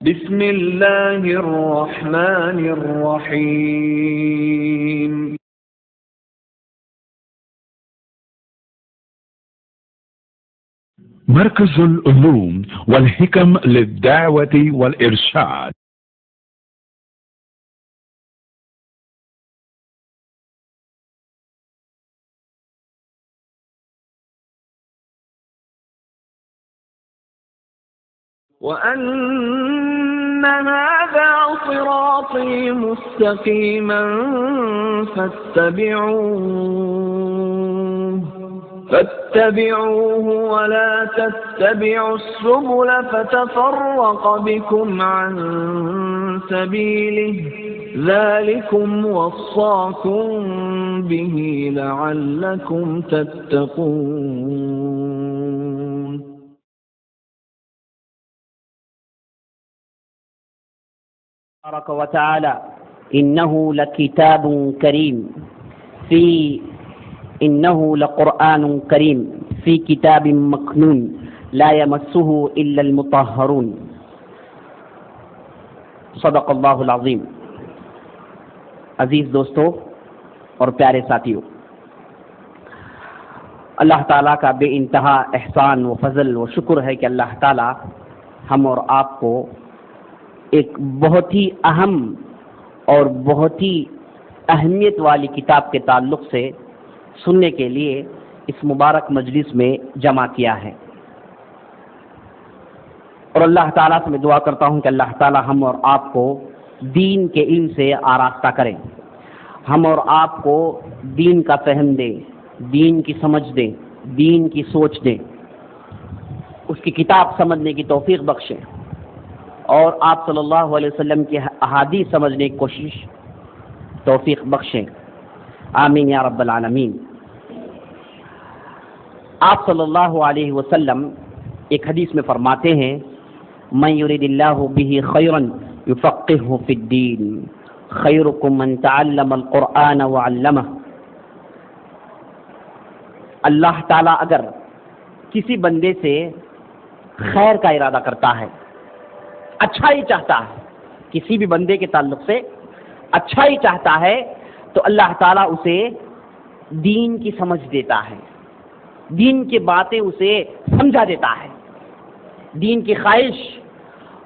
بسم اللہ الرحمن الرحیم مركز العلوم والحكم للدعوة والإرشاد. وَأَنَّ هَذَا صِرَاطِي مُسْتَقِيمًا فَاتَّبِعُوهُ وَلَا تَتَّبِعُوا السُّبُلَ فَتَفَرَّقَ بِكُمْ عَن سَبِيلِهِ ذَلِكُمْ وَصَّاكُمْ بِهِ لَعَلَّكُمْ تَتَّقُونَ. تبارك وتعالى إنه لكتاب كريم إنه لقرآن كريم في كتاب مكنون لا يمسه إلا المطهرون. صدق اللہ العظیم. عزیز دوستو اور پیارے ساتھیو، اللہ تعالیٰ کا بے انتہا احسان و فضل و شکر ہے کہ اللہ تعالیٰ ہم اور آپ کو ایک بہت ہی اہم اور بہت ہی اہمیت والی کتاب کے تعلق سے سننے کے لیے اس مبارک مجلس میں جمع کیا ہے، اور اللہ تعالیٰ سے میں دعا کرتا ہوں کہ اللہ تعالیٰ ہم اور آپ کو دین کے علم سے آراستہ کریں، ہم اور آپ کو دین کا فہم دے، دین کی سمجھ دے، دین کی سوچ دے، اس کی کتاب سمجھنے کی توفیق بخشے، اور آپ صلی اللہ علیہ وسلم کی احادیث سمجھنے کی کوشش توفیق بخشیں. آمین یا رب العالمین. آپ صلی اللہ علیہ وسلم ایک حدیث میں فرماتے ہیں، من یرید اللہ بہ خیرا یفقہہ فی الدین خیرکم من تعلم القرآن وعلمہ. اللہ تعالیٰ اگر کسی بندے سے خیر کا ارادہ کرتا ہے، اچھا ہی چاہتا ہے، کسی بھی بندے کے تعلق سے اچھا ہی چاہتا ہے، تو اللہ تعالیٰ اسے دین کی سمجھ دیتا ہے، دین کی باتیں اسے سمجھا دیتا ہے، دین کی خواہش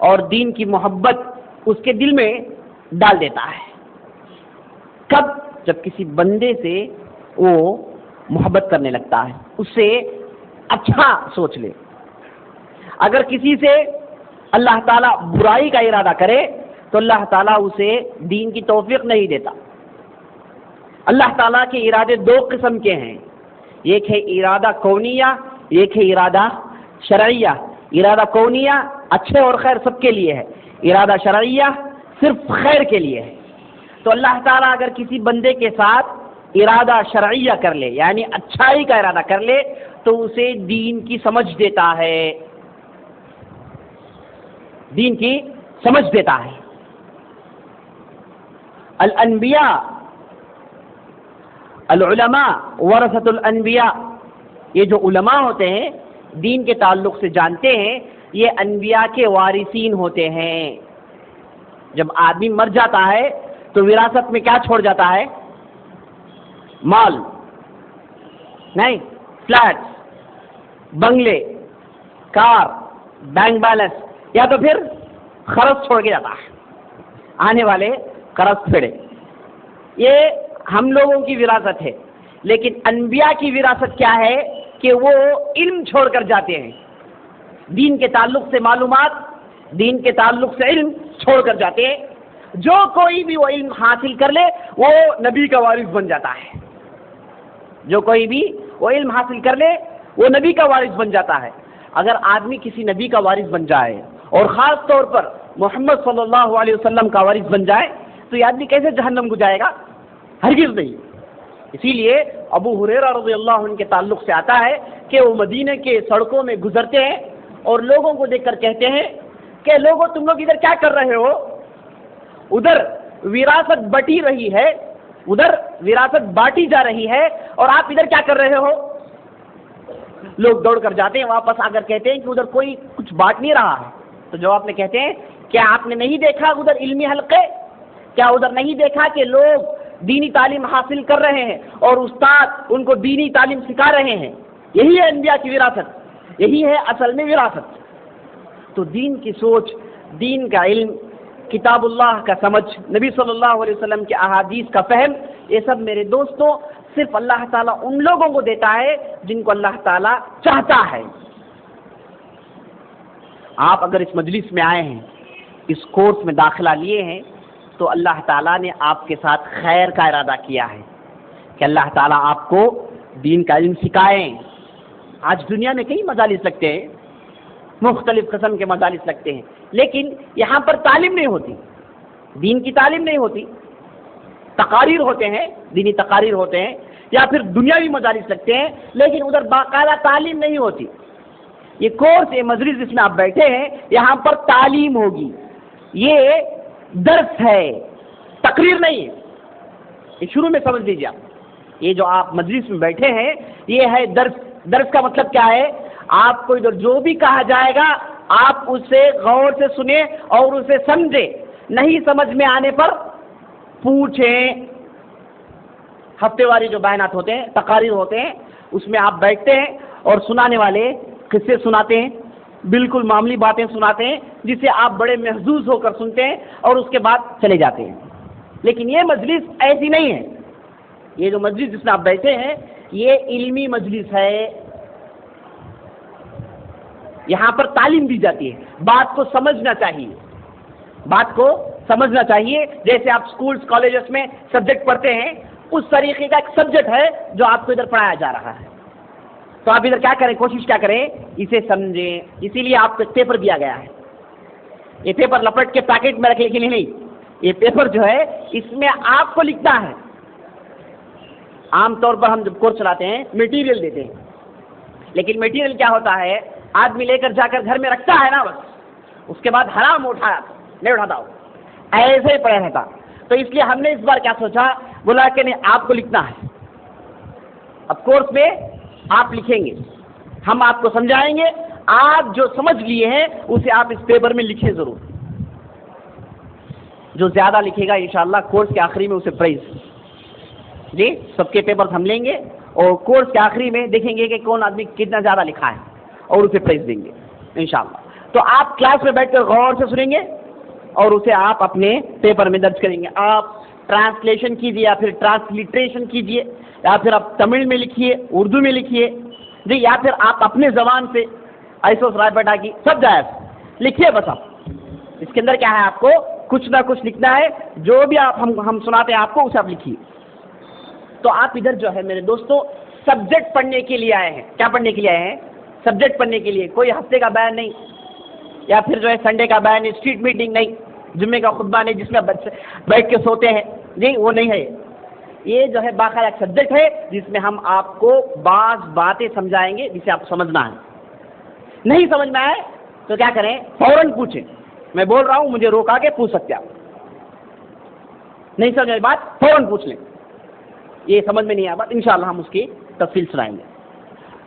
اور دین کی محبت اس کے دل میں ڈال دیتا ہے. کب؟ جب کسی بندے سے وہ محبت کرنے لگتا ہے، اس سے اچھا سوچ لے. اگر کسی سے اللہ تعالیٰ برائی کا ارادہ کرے تو اللہ تعالیٰ اسے دین کی توفیق نہیں دیتا. اللہ تعالیٰ کے ارادے دو قسم کے ہیں، ایک ہے ارادہ کونیہ، ایک ہے ارادہ شرعیہ. ارادہ کونیہ اچھے اور خیر سب کے لیے ہے، ارادہ شرعیہ صرف خیر کے لیے ہے. تو اللہ تعالیٰ اگر کسی بندے کے ساتھ ارادہ شرعیہ کر لے، یعنی اچھائی کا ارادہ کر لے، تو اسے دین کی سمجھ دیتا ہے، دین کی سمجھ دیتا ہے. الانبیاء العلماء ورثۃ الانبیاء، یہ جو علماء ہوتے ہیں دین کے تعلق سے جانتے ہیں، یہ انبیاء کے وارثین ہوتے ہیں. جب آدمی مر جاتا ہے تو وراثت میں کیا چھوڑ جاتا ہے؟ مال نہیں، فلیٹ، بنگلے، کار، بینک بیلنس، یا تو پھر قرض چھوڑ کے جاتا ہے، آنے والے قرض پھڑے. یہ ہم لوگوں کی وراثت ہے. لیکن انبیاء کی وراثت کیا ہے کہ وہ علم چھوڑ کر جاتے ہیں، دین کے تعلق سے معلومات، دین کے تعلق سے علم چھوڑ کر جاتے ہیں. جو کوئی بھی وہ علم حاصل کر لے وہ نبی کا وارث بن جاتا ہے. جو کوئی بھی وہ علم حاصل کر لے وہ نبی کا وارث بن جاتا ہے. اگر آدمی کسی نبی کا وارث بن جائے اور خاص طور پر محمد صلی اللہ علیہ وسلم کا وارث بن جائے تو یہ آدمی کیسے جہنم کو جائے گا؟ ہرگز نہیں. اسی لیے ابو ہریرہ رضی اللہ عنہ کے تعلق سے آتا ہے کہ وہ مدینہ کے سڑکوں میں گزرتے ہیں اور لوگوں کو دیکھ کر کہتے ہیں کہ لوگوں تم لوگ ادھر کیا کر رہے ہو؟ ادھر وراثت بٹی رہی ہے، ادھر وراثت بانٹی جا رہی ہے، اور آپ ادھر کیا کر رہے ہو؟ لوگ دوڑ کر جاتے ہیں، واپس آ کر کہتے ہیں کہ ادھر کوئی کچھ بانٹ نہیں رہا ہے. تو جواب میں کہتے ہیں کیا آپ نے نہیں دیکھا ادھر علمی حلقے؟ کیا ادھر نہیں دیکھا کہ لوگ دینی تعلیم حاصل کر رہے ہیں اور استاد ان کو دینی تعلیم سکھا رہے ہیں؟ یہی ہے انبیاء کی وراثت، یہی ہے اصل میں وراثت۔ تو دین کی سوچ، دین کا علم، کتاب اللہ کا سمجھ، نبی صلی اللہ علیہ وسلم کے احادیث کا فہم، یہ سب میرے دوستوں صرف اللہ تعالیٰ ان لوگوں کو دیتا ہے جن کو اللہ تعالیٰ چاہتا ہے۔ آپ اگر اس مجلس میں آئے ہیں، اس کورس میں داخلہ لیے ہیں، تو اللہ تعالیٰ نے آپ کے ساتھ خیر کا ارادہ کیا ہے کہ اللہ تعالیٰ آپ کو دین کا علم سکھائیں۔ آج دنیا میں کئی مجالس لگتے ہیں، مختلف قسم کے مجالس لگتے ہیں، لیکن یہاں پر تعلیم نہیں ہوتی، دین کی تعلیم نہیں ہوتی۔ تقاریر ہوتے ہیں، دینی تقاریر ہوتے ہیں، یا پھر دنیاوی مجالس لگتے ہیں، لیکن ادھر باقاعدہ تعلیم نہیں ہوتی۔ یہ کورس، یہ مجلس جس میں آپ بیٹھے ہیں، یہاں پر تعلیم ہوگی، یہ درس ہے، تقریر نہیں ہے۔ یہ شروع میں سمجھ لیجیے آپ، یہ جو آپ مجلس میں بیٹھے ہیں یہ ہے درس۔ درس کا مطلب کیا ہے؟ آپ کو ادھر جو بھی کہا جائے گا آپ اسے غور سے سنیں اور اسے سمجھیں، نہیں سمجھ میں آنے پر پوچھیں۔ ہفتے واری جو بیانات ہوتے ہیں، تقاریر ہوتے ہیں، اس میں آپ بیٹھتے ہیں اور سنانے والے قصے سناتے ہیں، بالکل معمولی باتیں سناتے ہیں جسے آپ بڑے محظوظ ہو کر سنتے ہیں اور اس کے بعد چلے جاتے ہیں۔ لیکن یہ مجلس ایسی نہیں ہے۔ یہ جو مجلس جس میں آپ بیٹھے ہیں یہ علمی مجلس ہے، یہاں پر تعلیم دی جاتی ہے۔ بات کو سمجھنا چاہیے، بات کو سمجھنا چاہیے۔ جیسے آپ اسکولس کالجز میں سبجیکٹ پڑھتے ہیں، اس طریقے کا ایک سبجیکٹ ہے جو آپ کو ادھر پڑھایا جا رہا ہے۔ تو آپ ادھر کیا کریں، کوشش کیا کریں، اسے سمجھیں۔ اسی لیے آپ کو ایک پیپر دیا گیا ہے۔ یہ پیپر لپٹ کے پیکٹ میں رکھنے کے لیے نہیں، یہ پیپر جو ہے اس میں آپ کو لکھنا ہے۔ عام طور پر ہم جب کورس چلاتے ہیں میٹیریل دیتے ہیں، لیکن میٹیریل کیا ہوتا ہے، آدمی لے کر جا کر گھر میں رکھتا ہے نا، بس اس کے بعد حرام اٹھایا نہیں اٹھاتا ہو، ایسے ہی پڑا رہتا۔ تو اس لیے ہم نے اس بار کیا سوچا، بولا کہ نہیں آپ کو لکھنا ہے۔ اب کورس میں آپ لکھیں گے، ہم آپ کو سمجھائیں گے، آپ جو سمجھ لیے ہیں اسے آپ اس پیپر میں لکھیں ضرور۔ جو زیادہ لکھے گا انشاءاللہ کورس کے آخری میں اسے پرائز، جی سب کے پیپر ہم لیں گے اور کورس کے آخری میں دیکھیں گے کہ کون آدمی کتنا زیادہ لکھا ہے اور اسے پرائز دیں گے انشاءاللہ۔ تو آپ کلاس میں بیٹھ کر غور سے سنیں گے اور اسے آپ اپنے پیپر میں درج کریں گے۔ آپ ٹرانسلیشن کیجیے یا پھر ٹرانسلیٹریشن کیجیے، یا پھر آپ تمل میں لکھیے، اردو میں لکھیے، جی یا پھر آپ اپنے زبان سے ایسو رائے بیٹا کی سب جائز لکھیے۔ بس آپ اس کے اندر کیا ہے، آپ کو کچھ نہ کچھ لکھنا ہے، جو بھی آپ ہم سناتے ہیں آپ کو اسے آپ لکھیے۔ تو آپ ادھر جو ہے میرے دوستوں سبجیکٹ پڑھنے کے لیے آئے ہیں۔ کیا پڑھنے کے لیے آئے ہیں؟ سبجیکٹ پڑھنے کے لیے۔ کوئی ہفتے کا بیان نہیں، یا پھر جو ہے سنڈے کا بیان، اسٹریٹ میٹنگ نہیں، جمعے کا خطبہ نہیں جس میں بیٹھ کے سوتے ہیں، جی وہ نہیں ہے۔ یہ جو ہے باقاعدہ ایک سبجیکٹ ہے جس میں ہم آپ کو بعض باتیں سمجھائیں گے جسے آپ کو سمجھنا ہے۔ نہیں سمجھ میں آئے تو کیا کریں، فوراً پوچھیں۔ میں بول رہا ہوں، مجھے روکا کے پوچھ سکتے آپ۔ نہیں سمجھ میں بات فوراً پوچھ لیں، یہ سمجھ میں نہیں آیا بات انشاءاللہ ہم اس کی تفصیل سنائیں گے۔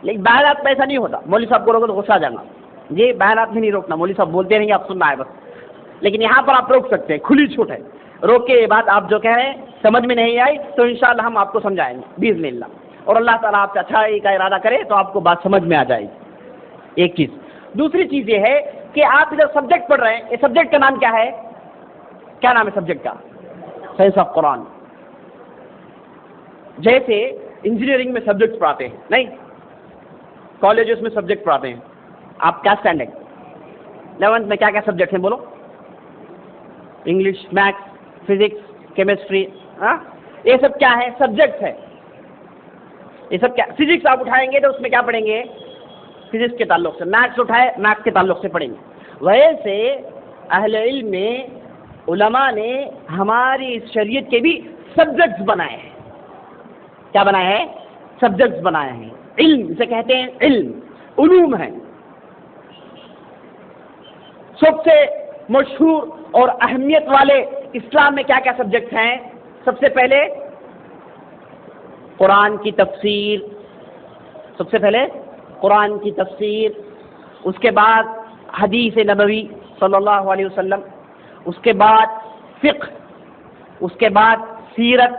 لیکن بیانات میں ایسا نہیں ہوتا، مولوی صاحب کو روکو تو غصہ آ جانا، جی بیانات میں نہیں روکنا، مولوی صاحب بولتے نہیں، آپ سننا ہے بس۔ لیکن یہاں پر آپ روک سکتے ہیں، کھلی چھوٹ ہے، روک کے یہ بات آپ جو کہہ رہے ہیں سمجھ میں نہیں آئی تو انشاءاللہ ہم آپ کو سمجھائیں گے باذن اللہ، اور اللہ تعالیٰ آپ سے اچھائی کا ارادہ کرے تو آپ کو بات سمجھ میں آ جائے گی۔ ایک چیز۔ دوسری چیز یہ ہے کہ آپ ادھر سبجیکٹ پڑھ رہے ہیں، یہ سبجیکٹ کا نام کیا ہے؟ کیا نام ہے سبجیکٹ کا؟ سائنس آف قرآن۔ جیسے انجینئرنگ میں سبجیکٹ پڑھاتے ہیں، نہیں کالجز میں سبجیکٹ پڑھاتے ہیں، آپ کیا اسٹینڈرڈ 11th میں کیا کیا سبجیکٹ ہیں بولو؟ انگلش، میتھس، فزکس، کیمسٹری، یہ سب کیا ہے؟ سبجیکٹ ہے۔ یہ سب کیا، فزکس آپ اٹھائیں گے تو اس میں کیا پڑھیں گے؟ فزکس کے تعلق سے۔ میتھس اٹھائے، میتھس کے تعلق سے پڑھیں گے۔ ویسے اہل علم میں علماء نے ہماری اس شریعت کے بھی سبجیکٹس بنائے ہیں۔ کیا بنائے ہیں؟ سبجیکٹس بنائے ہیں۔ علم اسے کہتے ہیں، علم علوم ہے۔ سب سے مشہور اور اہمیت والے اسلام میں کیا کیا سبجیکٹ ہیں؟ سب سے پہلے قرآن کی تفسیر، سب سے پہلے قرآن کی تفسیر، اس کے بعد حدیث نبوی صلی اللہ علیہ وسلم، اس کے بعد فقہ، اس کے بعد سیرت،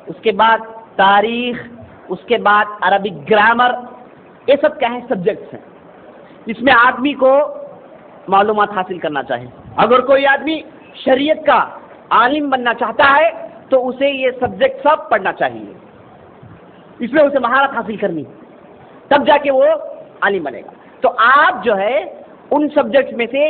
اس کے بعد تاریخ، اس کے بعد عربک گرامر، یہ سب کیا ہے سبجیکٹس ہیں جس میں آدمی کو معلومات حاصل کرنا چاہیے. اگر کوئی آدمی شریعت کا عالم بننا چاہتا ہے تو اسے یہ سبجیکٹ سب پڑھنا چاہیے، اس میں اسے مہارت حاصل کرنی، تب جا کے وہ عالم بنے گا. تو آپ جو ہے ان سبجیکٹ میں سے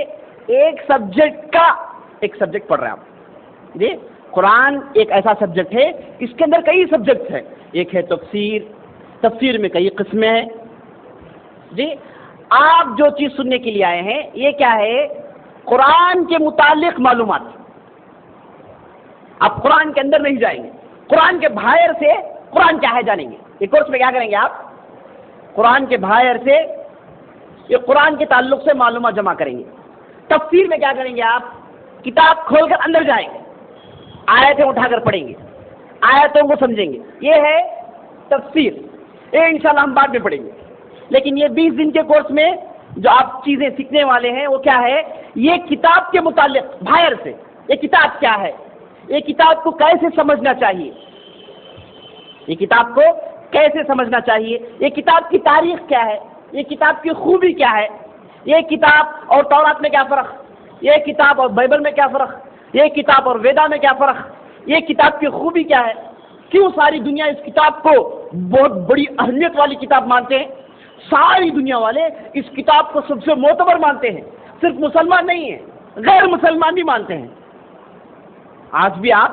ایک سبجیکٹ پڑھ رہے ہیں آپ جی. قرآن ایک ایسا سبجیکٹ ہے، اس کے اندر کئی سبجیکٹس ہیں. ایک ہے تفسیر میں کئی قسمیں ہیں جی. آپ جو چیز سننے کے لیے آئے ہیں یہ کیا ہے؟ قرآن کے متعلق معلومات. آپ قرآن کے اندر نہیں جائیں گے، قرآن کے باہر سے قرآن کیا ہے جانیں گے. یہ کورس میں کیا کریں گے؟ آپ قرآن کے باہر سے یہ قرآن کے تعلق سے معلومات جمع کریں گے. تفسیر میں کیا کریں گے؟ آپ کتاب کھول کر اندر جائیں گے، آیتیں اٹھا کر پڑھیں گے، آیتوں کو سمجھیں گے. یہ ہے تفسیر، یہ انشاءاللہ ہم بعد میں پڑھیں گے. لیکن یہ 20 دن کے کورس میں جو آپ چیزیں سیکھنے والے ہیں وہ کیا ہے؟ یہ کتاب کے متعلق باہر سے، یہ کتاب کیا ہے، یہ کتاب کو کیسے سمجھنا چاہیے، یہ کتاب کو کیسے سمجھنا چاہیے، یہ کتاب کی تاریخ کیا ہے، یہ کتاب کی خوبی کیا ہے، یہ کتاب اور تورات میں کیا فرق، یہ کتاب اور بائبل میں کیا فرق، یہ کتاب اور ویدا میں کیا فرق، یہ کتاب کی خوبی کیا ہے، کیوں ساری دنیا اس کتاب کو بہت بڑی اہمیت والی کتاب مانتے ہیں. ساری دنیا والے اس کتاب کو سب سے معتبر مانتے ہیں، صرف مسلمان نہیں ہیں، غیر مسلمان بھی مانتے ہیں. آج بھی آپ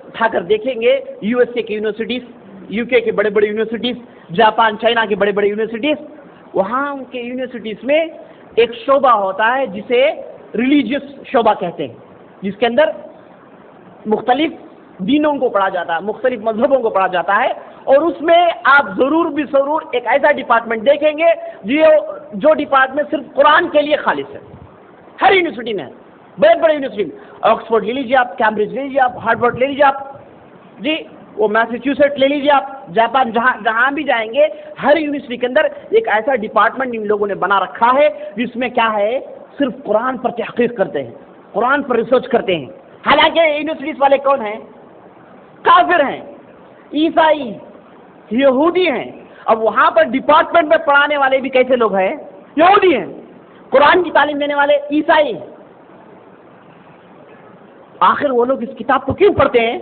اٹھا کر دیکھیں گے یو ایس اے کی یونیورسٹیز، یو کے بڑے بڑے یونیورسٹیز، جاپان چائنا کے بڑے بڑے یونیورسٹیز، وہاں ان کے یونیورسٹیز میں ایک شعبہ ہوتا ہے جسے ریلیجیس شعبہ کہتے ہیں، جس کے اندر مختلف دینوں کو پڑھا جاتا ہے، مختلف مذہبوں کو پڑھا جاتا ہے. اور اس میں آپ ضرور ایک ایسا ڈپارٹمنٹ دیکھیں گے جو ڈپارٹمنٹ صرف قرآن کے لیے خالص ہے. ہر یونیورسٹی میں ہے، بڑے بڑے یونیورسٹی میں، آکسفورڈ لے لیجیے آپ، کیمبرج لے لیجیے آپ، ہارورڈ لے لیجیے آپ جی، وہ میساچیوسیٹ لے لیجیے آپ، جاپان، جہاں بھی جائیں گے ہر یونیورسٹی کے اندر ایک ایسا ڈپارٹمنٹ ان لوگوں نے بنا رکھا ہے جس میں کیا ہے صرف قرآن پر تحقیق کرتے ہیں، قرآن پر ریسرچ کرتے ہیں. حالانکہ یونیورسٹیز والے کون ہیں؟ کافر ہیں، عیسائی، یہودی ہیں. اب وہاں پر ڈپارٹمنٹ میں پڑھانے والے بھی کیسے لوگ ہیں؟ یہودی ہیں. قرآن کی تعلیم دینے والے عیسائی ہیں. آخر وہ لوگ اس کتاب کو کیوں پڑھتے ہیں؟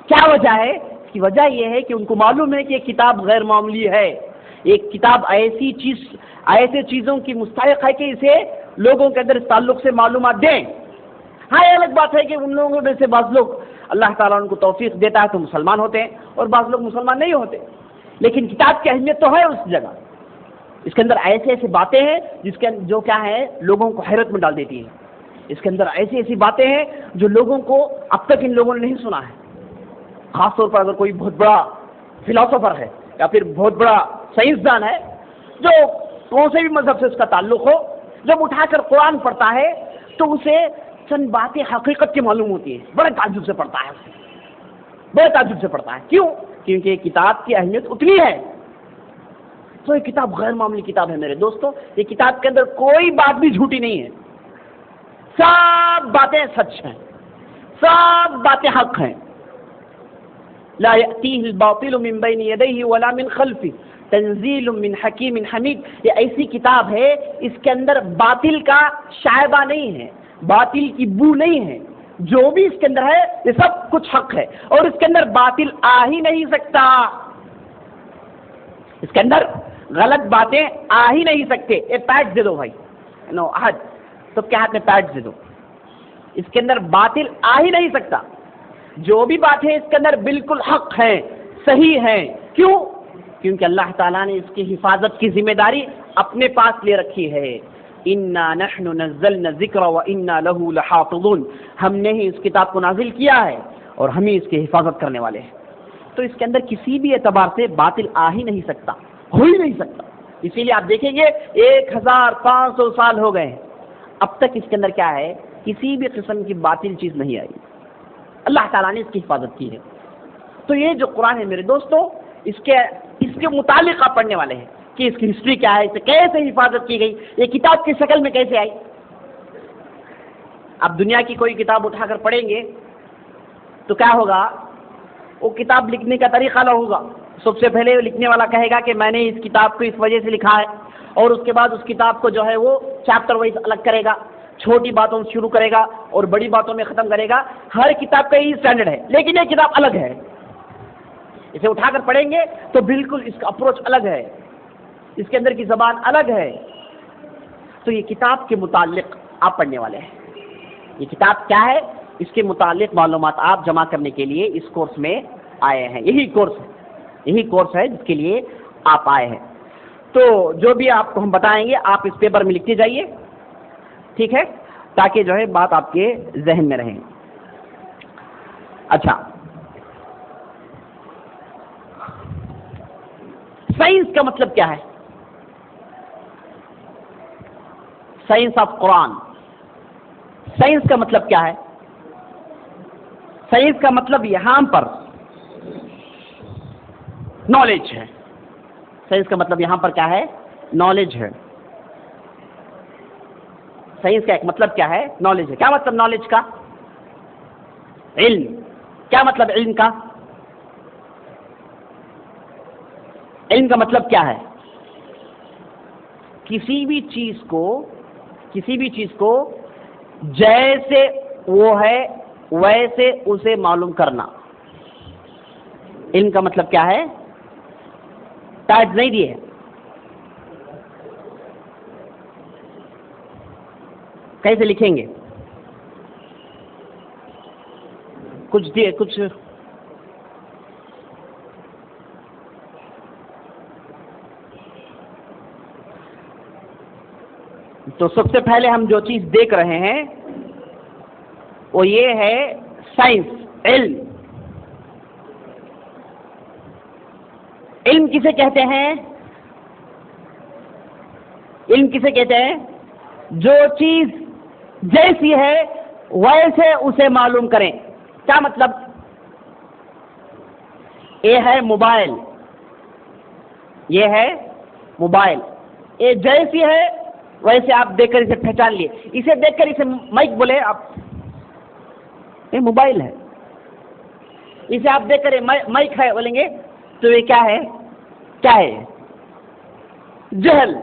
کیا وجہ ہے؟ اس کی وجہ یہ ہے کہ ان کو معلوم ہے کہ یہ کتاب غیر معمولی ہے، ایک کتاب ایسے چیزوں کی مستحق ہے کہ اسے لوگوں کے اندر اس تعلق سے معلومات دیں. ہاں یہ الگ بات ہے کہ ان لوگوں میں سے بعض لوگ اللہ تعالیٰ ان کو توفیق دیتا ہے تو مسلمان ہوتے ہیں اور بعض لوگ مسلمان نہیں ہوتے، لیکن کتاب کی اہمیت تو ہے اس جگہ. اس کے اندر ایسی باتیں ہیں جو کیا ہے لوگوں کو حیرت میں ڈال دیتی ہیں. اس کے اندر ایسی باتیں ہیں جو لوگوں کو اب تک ان لوگوں نے نہیں سنا ہے. خاص طور پر اگر کوئی بہت بڑا فلاسفر ہے یا پھر بہت بڑا سائنسدان ہے جو کون سے بھی مذہب سے اس کا تعلق ہو، جب اٹھا کر قرآن پڑھتا ہے تو اسے چند باتیں حقیقت کی معلوم ہوتی ہیں. بڑے تعجب سے پڑھتا ہے، بڑے تعجب سے پڑھتا ہے. کیوں؟ کیونکہ یہ کتاب کی اہمیت اتنی ہے. تو یہ کتاب غیر معمولی کتاب ہے میرے دوستوں. یہ کتاب کے اندر کوئی بات بھی جھوٹی نہیں ہے، سب باتیں سچ ہیں، سب باتیں حق ہیں. لا يأتيه الباطل من بين يديه ولا من خلفه تنزيل من حكيم حميد. یہ ایسی کتاب ہے اس کے اندر باطل کا شائبہ نہیں ہے، باطل کی بو نہیں ہے. جو بھی اس کے اندر ہے یہ سب کچھ حق ہے اور اس کے اندر باطل آ ہی نہیں سکتا. اس کے اندر غلط باتیں آ ہی نہیں سکتے. یہ پیڈ دے دو بھائی، نو احد سب کے ہاتھ میں پیڈ دے دو. اس کے اندر باطل آ ہی نہیں سکتا. جو بھی باتیں اس کے اندر بالکل حق ہیں، صحیح ہیں. کیوں؟ کیونکہ اللہ تعالیٰ نے اس کی حفاظت کی ذمہ داری اپنے پاس لے رکھی ہے. اِنَّا نَحْنُ نَزَّلْنَا الذِّكْرَ وَإِنَّا لَهُ لَحَافِظُونَ. ہم نے ہی اس کتاب کو نازل کیا ہے اور ہم ہی اس کی حفاظت کرنے والے ہیں. تو اس کے اندر کسی بھی اعتبار سے باطل آ ہی نہیں سکتا، ہو ہی نہیں سکتا. اسی لیے آپ دیکھیں گے 1500 سال ہو گئے ہیں، اب تک اس کے اندر کیا ہے کسی بھی قسم کی باطل چیز نہیں آئی. اللہ تعالیٰ نے اس کی حفاظت کی ہے. تو یہ جو قرآن ہے میرے دوستوں، اس کے متعلق آپ پڑھنے والے ہیں کہ اس کی ہسٹری کیا ہے، اسے کیسے حفاظت کی گئی، یہ کتاب کی شکل میں کیسے آئی. اب دنیا کی کوئی کتاب اٹھا کر پڑھیں گے تو کیا ہوگا؟ وہ کتاب لکھنے کا طریقہ الگ ہوگا. سب سے پہلے لکھنے والا کہے گا کہ میں نے اس کتاب کو اس وجہ سے لکھا ہے، اور اس کے بعد اس کتاب کو جو ہے وہ چیپٹر وائز الگ کرے گا، چھوٹی باتوں سے شروع کرے گا اور بڑی باتوں میں ختم کرے گا. ہر کتاب کا ہی اسٹینڈرڈ ہے، لیکن یہ کتاب الگ ہے. اسے اٹھا کر پڑھیں گے تو بالکل اس کا اپروچ الگ ہے، اس کے اندر کی زبان الگ ہے. تو یہ کتاب کے متعلق آپ پڑھنے والے ہیں. یہ کتاب کیا ہے، اس کے متعلق معلومات آپ جمع کرنے کے لیے اس کورس میں آئے ہیں. یہی کورس ہے جس کے لیے آپ آئے ہیں. تو جو بھی آپ کو ہم بتائیں گے آپ اس پیپر میں لکھتے جائیے، ٹھیک ہے، تاکہ جو ہے بات آپ کے ذہن میں رہے. اچھا، سائنس کا مطلب کیا ہے؟ سائنس آف قرآن، سائنس کا مطلب کیا ہے؟ سائنس کا مطلب یہاں پر نالج ہے. سائنس کا مطلب یہاں پر کیا ہے؟ نالج ہے. سائنس کا ایک مطلب کیا ہے؟ نالج ہے. کیا مطلب نالج کا؟ علم. کیا مطلب علم کا؟ علم کا مطلب کیا ہے؟ کسی بھی چیز کو جیسے وہ ہے ویسے اسے معلوم کرنا. علم کا مطلب کیا ہے؟ ٹائپ نہیں دیے، کیسے لکھیں گے؟ کچھ دیے، کچھ تو سب سے پہلے ہم جو چیز دیکھ رہے ہیں وہ یہ ہے سائنس، علم. علم کسے کہتے ہیں؟ علم کسے کہتے ہیں؟ جو چیز جیسی ہے ویسے اسے معلوم کریں. کیا مطلب؟ یہ ہے موبائل، یہ جیسی ہے ویسے آپ دیکھ کر اسے پہچان لیے. اسے دیکھ کر اسے مائک بولے آپ، یہ موبائل ہے. اسے آپ دیکھ کر مائک ہے بولیں گے تو یہ کیا ہے؟ جہل.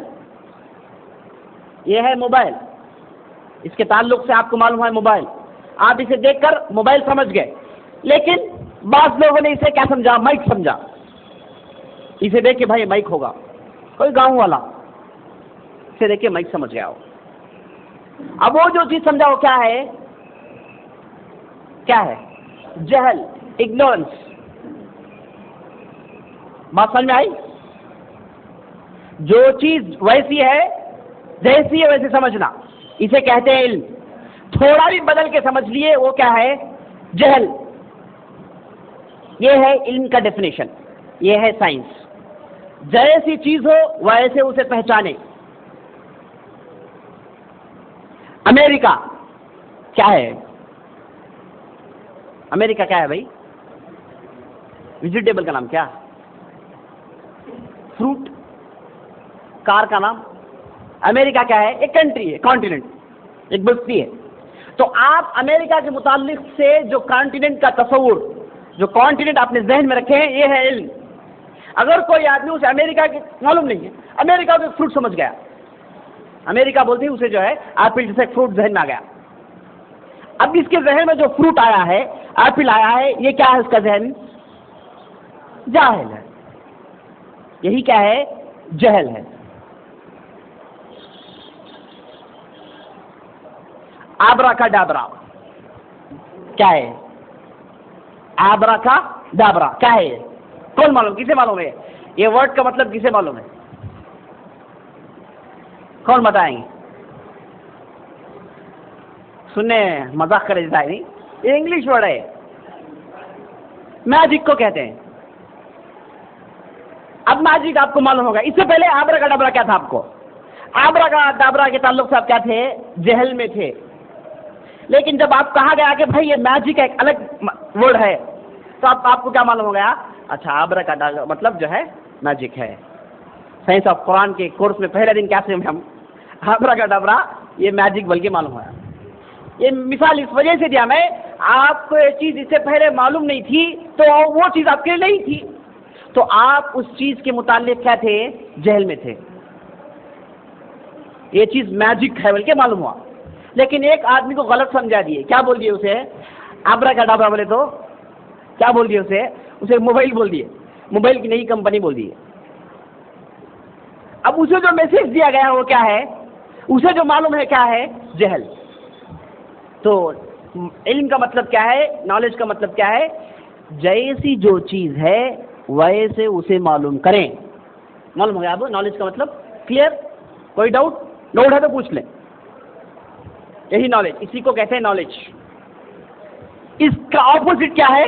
یہ ہے موبائل، اس کے تعلق سے آپ کو معلوم ہے موبائل. آپ اسے دیکھ کر موبائل سمجھ گئے، لیکن بعض لوگوں نے اسے کیا سمجھا؟ مائک سمجھا. اسے دیکھ کے بھائی مائک ہوگا، کوئی گاؤں والا اسے دیکھ کے مائک سمجھ گیا ہو. اب وہ جو چیز سمجھا وہ کیا ہے؟ جہل، اگنورنس. بات سمجھ میں آئی؟ جو چیز ویسی ہے جیسی ہے ویسے سمجھنا، اسے کہتے ہیں علم. تھوڑا بھی بدل کے سمجھ لیے وہ کیا ہے؟ جہل. یہ ہے علم کا ڈیفینیشن، یہ ہے سائنس. جیسی چیز ہو ویسے اسے پہچانے. امریکہ کیا ہے؟ امریکہ کیا ہے بھائی؟ ویجیٹیبل کا نام کیا؟ فروٹ. کار کا نام؟ امریکہ کیا ہے؟ ایک کنٹری ہے، کانٹیننٹ، ایک بستی ہے. تو آپ امریکہ کے متعلق سے جو کانٹیننٹ کا تصور، جو کانٹیننٹ آپ نے ذہن میں رکھے ہیں، یہ ہے علم. اگر کوئی آدمی اسے امریکہ کی معلوم نہیں ہے، امریکہ کو فروٹ سمجھ گیا، امریکہ بولتے ہی اسے جو ہے ایپل جیسا فروٹ ذہن میں آ گیا. اب اس کے ذہن میں جو فروٹ آیا ہے، ایپل آیا ہے، یہ کیا ہے؟ اس کا ذہن جاہل ہے. یہی کیا ہے؟ جہل ہے. آبرا کا ڈابرا کیا ہے؟ آبرا کا ڈابرا کیا ہے؟ کون معلوم؟ کسے معلوم ہے؟ یہ ورڈ کا مطلب کسے معلوم ہے؟ کون بتائیں گے؟ سننے مذاق کرے جیسا ہے نہیں، یہ انگلش ورڈ ہے، میجک کو کہتے ہیں. اب میجک آپ کو معلوم ہوگا. اس سے پہلے آبرا کا ڈابرا کیا تھا؟ آپ کو آبرا کا ڈابرا کے تعلق سے آپ کیا تھے؟ جہل میں تھے. لیکن جب آپ کہا گیا کہ بھائی یہ میجک ایک الگ ورڈ ہے، تو آپ کو کیا معلوم ہو گیا؟ اچھا، آبرا کا ڈابرا مطلب جو ہے میجک ہے. سائنس آف قرآن کے کورس میں پہلے دن کیا سے ہم آبرا کا ڈابرا یہ میجک بلکہ معلوم ہوا. یہ مثال اس وجہ سے دیا میں، آپ کو یہ چیز اس سے پہلے معلوم نہیں تھی تو وہ چیز آپ کے لیے نہیں تھی، تو آپ اس چیز کے متعلق کیا تھے؟ جہل میں تھے. یہ چیز میجک ہے بول کے معلوم ہوا، لیکن ایک آدمی کو غلط سمجھا دیے. کیا بول دیے اسے؟ ابرا کا ڈابرا بولے تو کیا بول دیے اسے موبائل بول دیے، موبائل کی نئی کمپنی بول دیے. اب اسے جو میسج دیا گیا وہ کیا ہے؟ اسے جو معلوم ہے کیا ہے؟ جہل. تو علم کا مطلب کیا ہے؟ نالج کا مطلب کیا ہے؟ جیسی جو چیز ہے ویسے اسے معلوم کریں. معلوم ہو گیا اب نالج کا مطلب؟ کلیئر؟ کوئی ڈاؤٹ ہے تو پوچھ لیں. یہی نالج، اسی کو کہتے ہیں نالج. اس کا اپوزٹ کیا ہے؟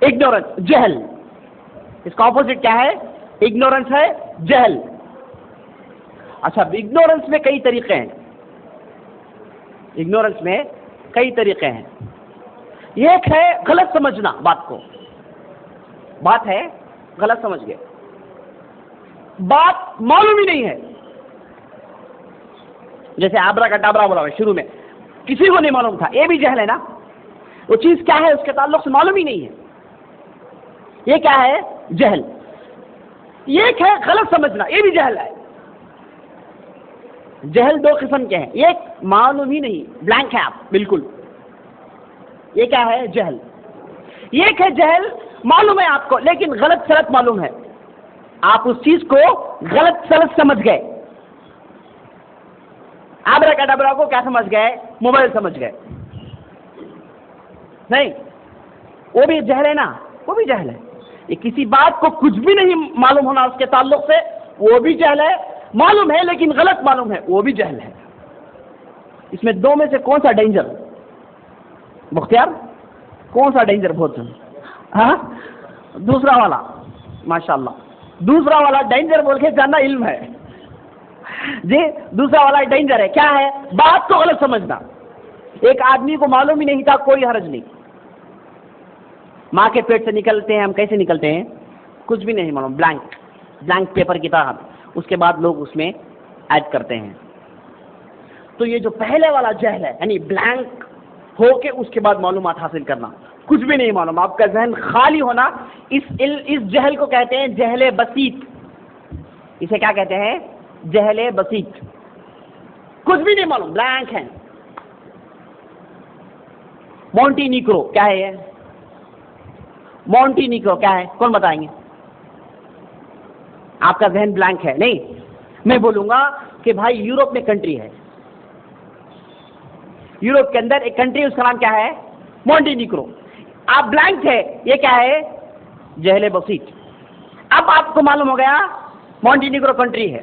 اگنورنس، جہل. اس کا اپوزٹ کیا ہے؟ اگنورنس ہے، جہل. اچھا، اگنورنس میں کئی طریقے ہیں. اگنورنس میں کئی طریقے ہیں. ایک ہے غلط سمجھنا بات کو. بات ہے غلط سمجھ گئے، بات معلوم ہی نہیں ہے. جیسے آبرا کا ڈابرا بولا شروع میں، کسی کو نہیں معلوم تھا، یہ بھی جہل ہے نا. وہ چیز کیا ہے اس کے تعلق سے معلوم ہی نہیں ہے، یہ کیا ہے؟ جہل. ایک ہے غلط سمجھنا، یہ بھی جہل ہے. جہل دو قسم کے ہیں، ایک معلوم ہی نہیں، بلینک ہے آپ بالکل، یہ کیا ہے؟ جہل. ایک ہے جہل معلوم ہے آپ کو لیکن غلط سلط معلوم ہے، آپ اس چیز کو غلط سلط سمجھ گئے. آبرا کا ڈبرا کو کیا سمجھ گئے؟ موبائل سمجھ گئے. نہیں، وہ بھی جہل ہے نا، وہ بھی جہل ہے. یہ کسی بات کو کچھ بھی نہیں معلوم ہونا اس کے تعلق سے، وہ بھی جہل ہے. معلوم ہے لیکن غلط معلوم ہے، وہ بھی جہل ہے. اس میں دو میں سے کون سا ڈینجر؟ مختار، کون سا ڈینجر بہت؟ ہاں، دوسرا والا. ماشاءاللہ، دوسرا والا ڈینجر بول کے جاننا علم ہے جی. دوسرا والا ڈینجر ہے، کیا ہے؟ بات کو غلط سمجھنا. ایک آدمی کو معلوم ہی نہیں تھا، کوئی حرج نہیں. ماں کے پیٹ سے نکلتے ہیں ہم، کیسے نکلتے ہیں؟ کچھ بھی نہیں معلوم، بلینک پیپر کی طرح. اس کے بعد لوگ اس میں ایڈ کرتے ہیں. تو یہ جو پہلے والا جہل ہے، یعنی بلینک ہو کے اس کے بعد معلومات حاصل کرنا، کچھ بھی نہیں معلوم، آپ کا ذہن خالی ہونا، اس جہل کو کہتے ہیں جہل بسیط. اسے کیا کہتے ہیں؟ جہل بسیط. کچھ بھی نہیں معلوم، بلینک ہے. مونٹی نیگرو کیا ہے؟ یہ مونٹی نیگرو کیا ہے؟ کون بتائیں گے؟ آپ کا ذہن بلینک ہے. نہیں، میں بولوں گا کہ بھائی یورپ میں کنٹری ہے، یورپ کے اندر ایک کنٹری، اس کا نام کیا ہے؟ Monte negro. آپ بلینک ہے، یہ کیا ہے؟ جہل بسیط. اب آپ کو معلوم ہو گیا مونٹی نیگرو کنٹری ہے.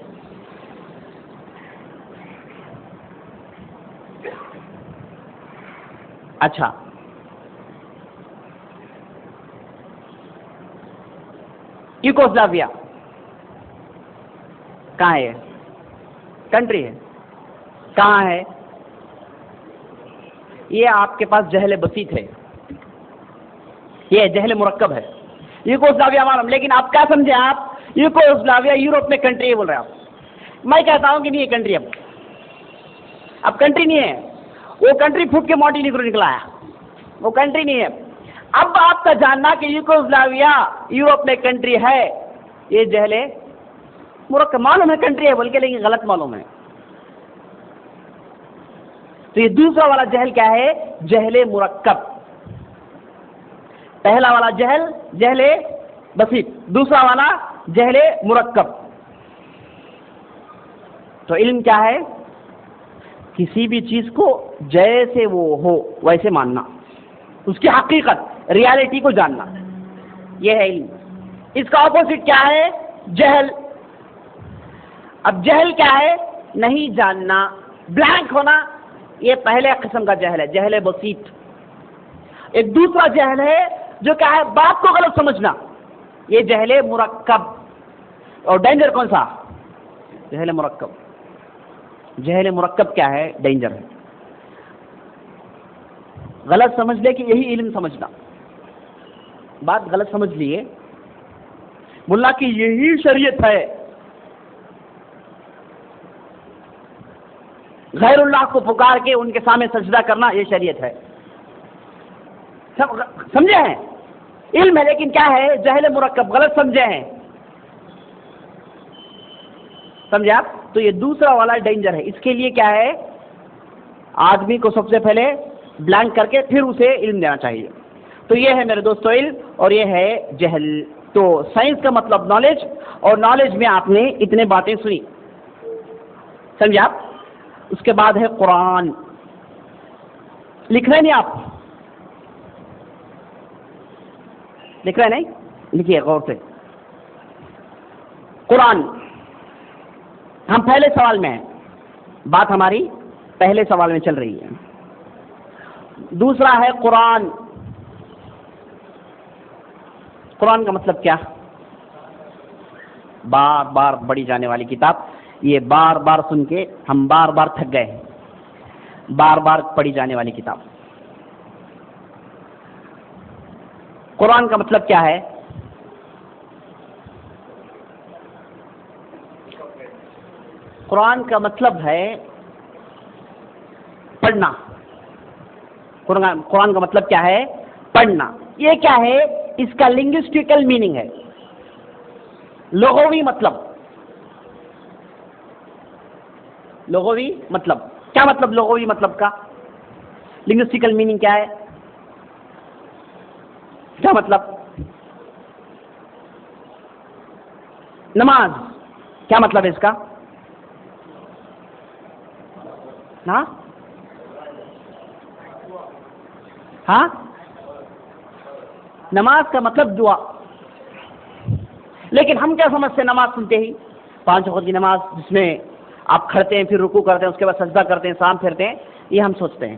اچھا، یوگوسلاویا کہاں ہے؟ کنٹری ہے. کہاں ہے؟ یہ آپ کے پاس جہل بسیط ہے، یہ جہل مرکب ہے. یوگوسلاویا معلوم، لیکن آپ کیا سمجھے؟ آپ یوگوسلاویا یورپ میں کنٹری بول رہے ہیں آپ. میں کہتا ہوں کہ نہیں، یہ کنٹری اب کنٹری نہیں ہے. وہ کنٹری پھوٹ کے مونٹی نیگرو نکلا ہے، وہ کنٹری نہیں ہے. اب آپ کا جاننا کہ یوگوسلاویا یورپ میں کنٹری ہے، یہ جہل مرکب. معلوم ہے کنٹری ہے بول کے لیکن غلط معلوم ہے. تو یہ دوسرا والا جہل کیا ہے؟ جہل مرکب. پہلا والا جہل بسیط، دوسرا والا جہل مرکب. تو علم کیا ہے؟ کسی بھی چیز کو جیسے وہ ہو ویسے ماننا، اس کی حقیقت، ریالٹی کو جاننا، یہ ہے علم. اس کا اپوزٹ کیا ہے؟ جہل. اب جہل کیا ہے؟ نہیں جاننا، بلینک ہونا. یہ پہلے قسم کا جہل ہے، جہل بسیط. ایک دوسرا جہل ہے جو کیا ہے؟ بات کو غلط سمجھنا، یہ جہل مرکب. اور ڈینجر کون سا؟ جہل مرکب. جہل مرکب کیا ہے؟ ڈینجر ہے. غلط سمجھ لے کہ یہی علم سمجھنا. بات غلط سمجھ لیے، ملا کہ یہی شریعت ہے. غیر اللہ کو پکار کے ان کے سامنے سجدہ کرنا یہ شریعت ہے. سمجھے ہیں؟ علم ہے لیکن کیا ہے؟ جہل مرکب، غلط سمجھے ہیں. سمجھے آپ؟ تو یہ دوسرا والا ڈینجر ہے. اس کے لیے کیا ہے؟ آدمی کو سب سے پہلے بلانک کر کے پھر اسے علم دینا چاہیے. تو یہ ہے میرے دوستو علم، اور یہ ہے جہل. تو سائنس کا مطلب نالج، اور نالج میں آپ نے اتنے باتیں سنی. سمجھے آپ؟ اس کے بعد ہے قرآن. لکھ رہے نہیں آپ؟ لکھ رہے نہیں؟ لکھیے غور سے. قرآن، ہم پہلے سوال میں ہیں، بات ہماری پہلے سوال میں چل رہی ہے. دوسرا ہے قرآن. قرآن کا مطلب کیا؟ بار بار پڑھی جانے والی کتاب. یہ بار بار سن کے ہم بار بار تھک گئے ہیں. بار بار پڑھی جانے والی کتاب. قرآن کا مطلب کیا ہے؟ قرآن کا مطلب ہے پڑھنا. قرآن کا مطلب کیا ہے؟ پڑھنا. یہ کیا ہے؟ اس کا لنگوسٹیکل میننگ ہے، لغوی مطلب. لغوی مطلب کیا مطلب؟ لغوی مطلب کا لنگوسٹیکل میننگ کیا ہے؟ کیا مطلب؟ نماز کیا مطلب ہے اس کا؟ ہاں ہاں، نماز کا مطلب دعا. لیکن ہم کیا سمجھتے ہیں نماز سنتے ہی؟ 5 وقت کی نماز جس میں آپ کھڑتے ہیں، پھر رکوع کرتے ہیں، اس کے بعد سجدہ کرتے ہیں، سلام پھیرتے ہیں، یہ ہم سوچتے ہیں.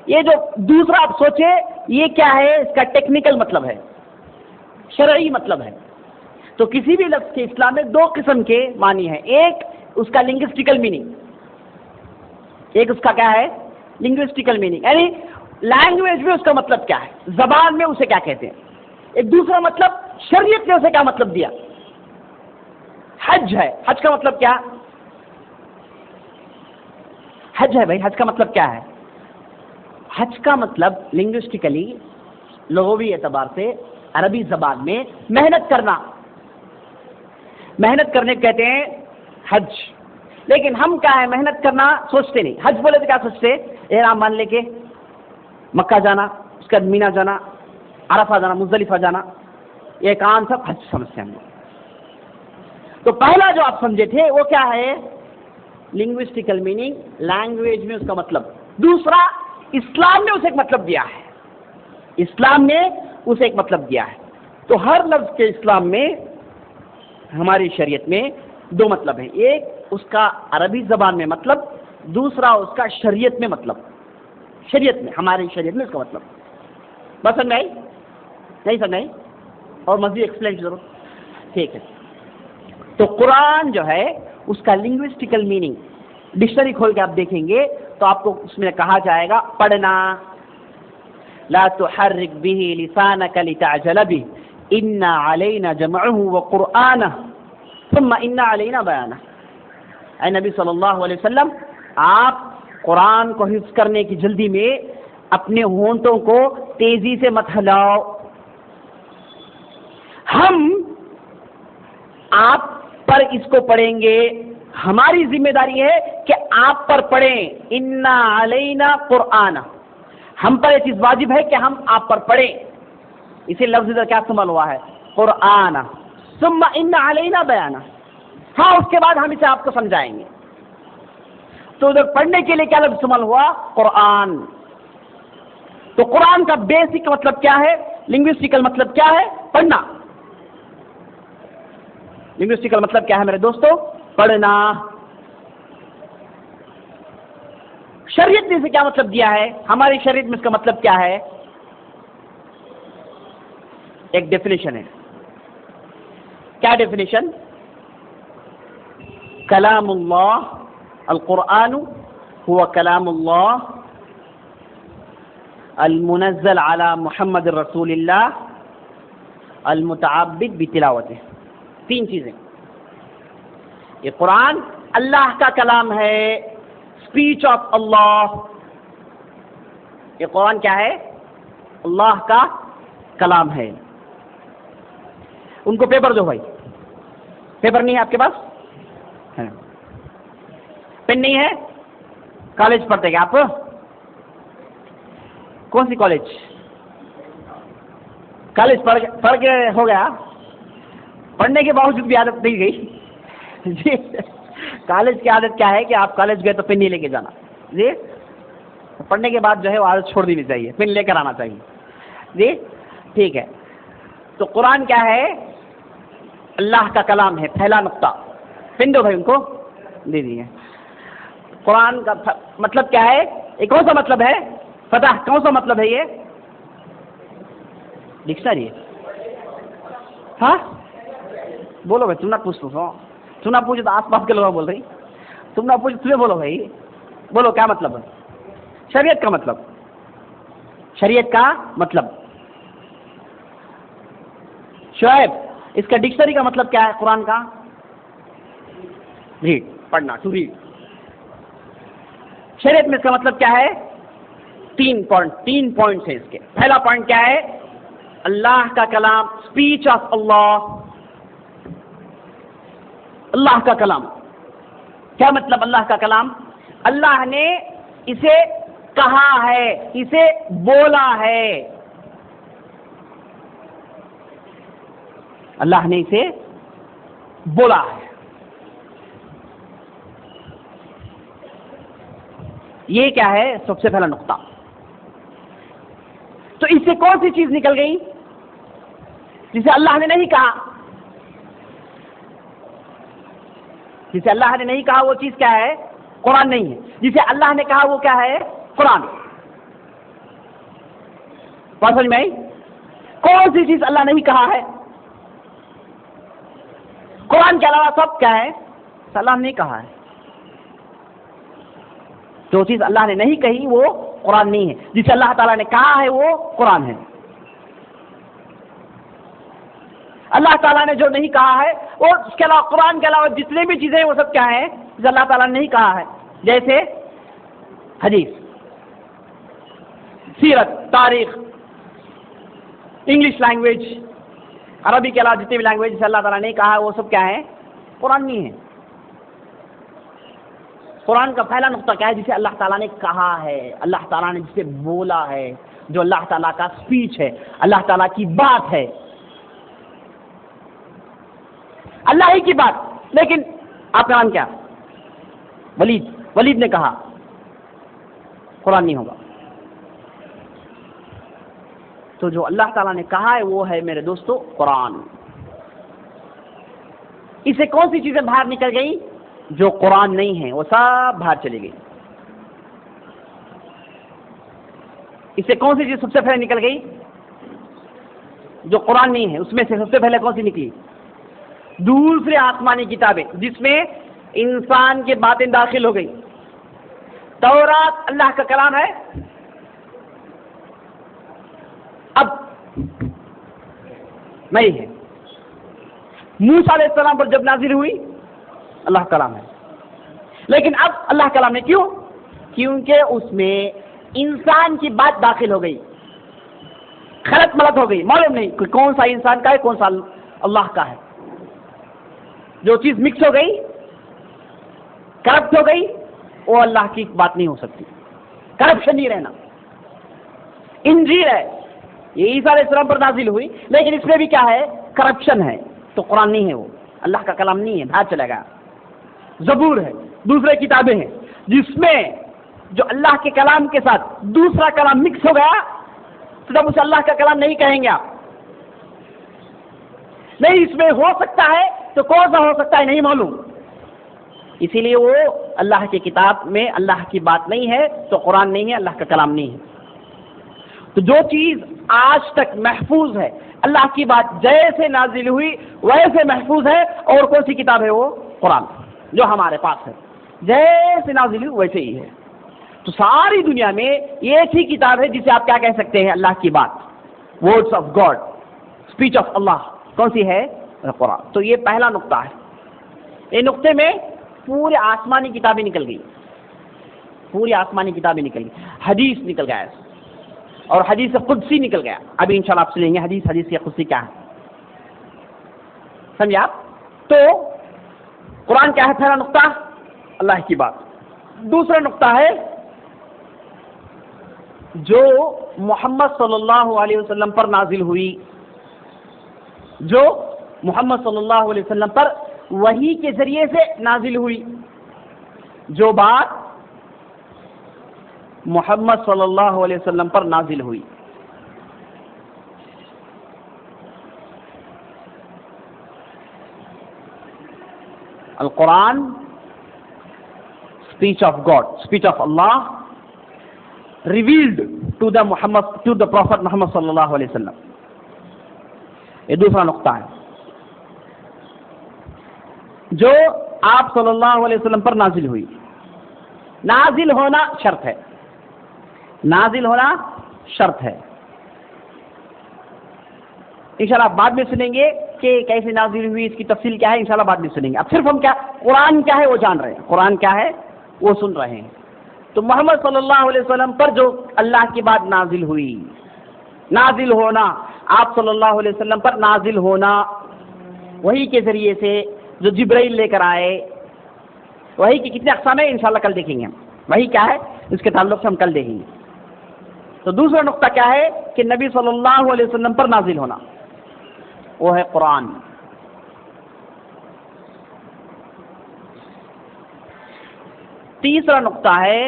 یہ جو دوسرا آپ سوچے یہ کیا ہے؟ اس کا ٹیکنیکل مطلب ہے، شرعی مطلب ہے. تو کسی بھی لفظ کے اسلام میں 2 قسم کے معنی ہیں. ایک اس کا لنگوسٹیکل میننگ، ایک اس کا کیا ہے؟ لنگوسٹیکل میننگ، یعنی لینگویج میں اس کا مطلب کیا ہے، زبان میں اسے کیا کہتے ہیں. ایک دوسرا مطلب شریعت نے اسے کیا مطلب دیا. حج ہے، حج کا مطلب کیا؟ حج ہے بھائی، حج کا مطلب کیا ہے؟ حج کا مطلب لنگوسٹیکلی، لغوی اعتبار سے عربی زبان میں محنت کرنا. محنت کرنے کہتے ہیں حج. لیکن ہم کیا ہے؟ محنت کرنا سوچتے نہیں. حج بولے تو کیا سوچتے؟ احرام مان لے کے مکہ جانا، اس کے بعد مینا جانا، عرفہ جانا، مزدلفہ جانا، یہ کام سب حج سمجھتے ہیں ہم لوگ. تو پہلا جو آپ سمجھے تھے وہ کیا ہے؟ لنگوسٹیکل میننگ، لینگویج میں اس کا مطلب. دوسرا اسلام نے اسے ایک مطلب دیا ہے. اسلام نے اسے ایک مطلب دیا ہے. تو ہر لفظ کے اسلام میں، ہماری شریعت میں 2 مطلب ہیں. ایک اس کا عربی زبان میں مطلب، دوسرا اس کا شریعت میں مطلب. شریعت میں، ہماری شریعت میں اس کا مطلب. بس سمجھ میں نہیں سمجھ میں اور مزید ایکسپلین کی ضرورت؟ ٹھیک ہے. تو قرآن جو ہے اس کا لنگوسٹیکل میننگ ڈکشنری کھول کے آپ دیکھیں گے تو آپ کو اس میں کہا جائے گا پڑھنا. لا تحرک به لسانک لتعجل به ان علینا جمعه وقرآنہ ثم ان علینا بیانہ. اے نبی صلی اللہ علیہ وسلم، آپ قرآن کو حفظ کرنے کی جلدی میں اپنے ہونٹوں کو تیزی سے مت ہلاؤ. ہم آپ پر اس کو پڑھیں گے، ہماری ذمہ داری ہے کہ آپ پر پڑھیں. انا علینا قرآن، ہم پر یہ چیز واجب ہے کہ ہم آپ پر پڑھیں. اسی لفظ کا کیا استعمال ہوا ہے؟ قرآن. ثم ان علینا بیانہ. ہاں، اس کے بعد ہم اسے آپ کو سمجھائیں گے. تو ادھر پڑھنے کے لیے کیا لفظ استعمال ہوا؟ قرآن. تو قرآن کا بیسک مطلب کیا ہے؟ لنگوسٹیکل مطلب کیا ہے؟ پڑھنا. لنگوسٹیکل مطلب کیا ہے میرے دوستو؟ پڑھنا. شریعت نے اسے کیا مطلب دیا ہے؟ ہماری شریعت میں اس کا مطلب کیا ہے؟ ایک ڈیفینیشن ہے. کیا ڈیفینیشن؟ کلام اللہ، القرآن هو کلام اللہ المنزل علی محمد رسول اللہ المتعبد بتلاوتہ. 3 چیزیں. یہ قرآن اللہ کا کلام ہے، اس اسپیچ آف اللہ. یہ قرآن کیا ہے؟ اللہ کا کلام ہے. ان کو پیپر دو بھائی. پیپر نہیں ہے آپ کے پاس؟ پین نہیں ہے؟ کالج پڑھتے کیا آپ؟ کون سی کالج؟ کالج پڑھ کے ہو گیا؟ پڑھنے کے باوجود بھی عادت نہیں گئی جی. کالج کی عادت کیا ہے کہ آپ کالج گئے تو پین نہیں لے کے جانا جی. پڑھنے کے بعد جو ہے وہ عادت چھوڑ دینی چاہیے، پین لے کر آنا چاہیے جی. ٹھیک ہے. تو قرآن کیا ہے؟ اللہ کا کلام ہے. پہلا نقطہ. پین دو بھائی ان کو دے دیجیے. قرآن کا مطلب کیا ہے؟ یہ کون سا مطلب ہے؟ فتح کون سا مطلب ہے؟ یہ ڈکشنری ہے. ہاں بولو بھائی. تم نہ پوچھ تم نہ پوچھو تو آس پاس کے لوگ بول رہی. تم نہ پوچھو تمہیں بولو بھائی. بولو کیا مطلب ہے؟ شریعت کا مطلب. شریعت کا مطلب. شعیب اس کا ڈکشنری کا مطلب کیا ہے قرآن کا؟ ریڈ. پڑھنا. To read. شریعت میں اس کا مطلب کیا ہے؟ تین پوائنٹس ہیں اس کے. پہلا پوائنٹ کیا ہے؟ اللہ کا کلام. اسپیچ آف اللہ. اللہ کا کلام. کیا مطلب اللہ کا کلام؟ اللہ نے اسے کہا ہے، اسے بولا ہے. اللہ نے اسے بولا ہے. یہ کیا ہے؟ سب سے پہلا نقطہ. تو اس سے کون سی چیز نکل گئی جسے اللہ نے نہیں کہا؟ جسے اللہ نے نہیں کہا وہ چیز کیا ہے؟ قرآن نہیں ہے. جسے اللہ نے کہا وہ کیا ہے؟ قرآن. بات سمجھ میں آئی؟ کون سی چیز اللہ نے نہیں کہا ہے؟ قرآن کے علاوہ سب کیا ہے؟ اللہ نے نہیں کہا ہے. جو چیز اللہ نے نہیں کہی وہ قرآن نہیں ہے. جسے اللہ تعالیٰ نے کہا ہے وہ قرآن ہے. اللہ تعالیٰ نے جو نہیں کہا ہے وہ اس کے علاوہ قرآن کے علاوہ جتنے بھی چیزیں وہ سب کیا ہیں؟ جسے اللہ تعالیٰ نے نہیں کہا ہے. جیسے حدیث، سیرت، تاریخ، انگلش لینگویج، عربی کے علاوہ جتنی بھی لینگویج جسے اللہ تعالیٰ نے کہا ہے وہ سب کیا ہے؟ قرآن نہیں ہے. قرآن کا پہلا نقطہ کیا ہے؟ جسے اللہ تعالیٰ نے کہا ہے، اللہ تعالیٰ نے جسے بولا ہے، جو اللہ تعالیٰ کا اسپیچ ہے، اللہ تعالیٰ کی بات ہے، اللہ ہی کی بات. لیکن آپ کا نام کیا؟ ولید نے کہا قرآن نہیں ہوگا. تو جو اللہ تعالیٰ نے کہا ہے وہ ہے میرے دوستو قرآن. اس سے کون سی چیزیں باہر نکل گئی؟ جو قرآن نہیں ہے وہ سب باہر چلی گئی. اس سے کون سی چیز سب سے پہلے نکل گئی؟ جو قرآن نہیں ہے. اس میں سے سب سے پہلے کون سی نکلی؟ دوسرے آسمانی کتابیں جس میں انسان کی باتیں داخل ہو گئی. تورات اللہ کا کلام ہے. اب نہیں ہے. موسیٰ علیہ السلام پر جب نازل ہوئی اللہ کا کلام ہے. لیکن اب اللہ کا کلام ہے. کیوں؟ کیونکہ اس میں انسان کی بات داخل ہو گئی. غلط ملت ہو گئی. معلوم نہیں کہ کون سا انسان کا ہے کون سا اللہ کا ہے. جو چیز مکس ہو گئی، کرپٹ ہو گئی، وہ اللہ کی بات نہیں ہو سکتی. کرپشن نہیں رہنا. انجیل ہے یہ عیسیٰ علیہ السلام پر نازل ہوئی لیکن اس میں بھی کیا ہے؟ کرپشن ہے. تو قرآن نہیں ہے، وہ اللہ کا کلام نہیں ہے، باہر چلا گیا. زبور ہے، دوسرے کتابیں ہیں جس میں جو اللہ کے کلام کے ساتھ دوسرا کلام مکس ہو گیا تو جب اسے اللہ کا کلام نہیں کہیں گے آپ. نہیں اس میں ہو سکتا ہے تو کون سا ہو سکتا ہے نہیں معلوم. اسی لیے وہ اللہ کی کتاب میں اللہ کی بات نہیں ہے تو قرآن نہیں ہے، اللہ کا کلام نہیں ہے. تو جو چیز آج تک محفوظ ہے، اللہ کی بات جیسے نازل ہوئی ویسے محفوظ ہے. اور کون سی کتاب ہے؟ وہ قرآن جو ہمارے پاس ہے، جیسے نازل ہوئی ویسے ہی ہے. تو ساری دنیا میں ایک ہی کتاب ہے جسے آپ کیا کہہ سکتے ہیں؟ اللہ کی بات، words of God, speech of اللہ. کون سی ہے؟ قرآن. تو یہ پہلا نقطہ ہے. یہ نقطے میں پورے آسمانی کتابیں نکل گئی. پوری آسمانی کتابیں نکل گئی، حدیث نکل گیا اور حدیث قدسی نکل گیا. ابھی انشاءاللہ آپ سے لیں گے حدیث قدسی کیا ہے، سمجھے آپ؟ تو قرآن کیا ہے؟ پہلا نقطہ اللہ کی بات. دوسرا نقطہ ہے جو محمد صلی اللہ علیہ وسلم پر نازل ہوئی، جو محمد صلی اللہ علیہ وسلم پر وحی کے ذریعے سے نازل ہوئی، جو بات محمد صلی اللہ علیہ وسلم پر نازل ہوئی. القرآن speech of God, speech of Allah revealed to the Prophet Muhammad sallallahu alaihi wasallam. یہ دوسرا نقطہ ہے جو آپ صلی اللہ علیہ وسلم پر نازل ہوئی. نازل ہونا شرط ہے، نازل ہونا شرط ہے. انشاءاللہ آپ بعد میں سنیں گے کہ کیسے نازل ہوئی، اس کی تفصیل کیا ہے، انشاءاللہ بعد میں سنیں گے. اب صرف ہم کیا قرآن کیا ہے وہ جان رہے ہیں، قرآن کیا ہے وہ سن رہے ہیں. تو محمد صلی اللہ علیہ وسلم پر جو اللہ کی بات نازل ہوئی، نازل ہونا، آپ صلی اللہ علیہ وسلم پر نازل ہونا وحی کے ذریعے سے جو جبرائیل لے کر آئے. وحی کی کتنے اقسام ہیں انشاءاللہ کل دیکھیں گے ہم، وحی کیا ہے اس کے تعلق سے ہم کل دیکھیں گے. تو دوسرا نقطہ کیا ہے کہ نبی صلی اللہ علیہ وسلم پر نازل ہونا، وہ ہے قرآن. تیسرا نقطہ ہے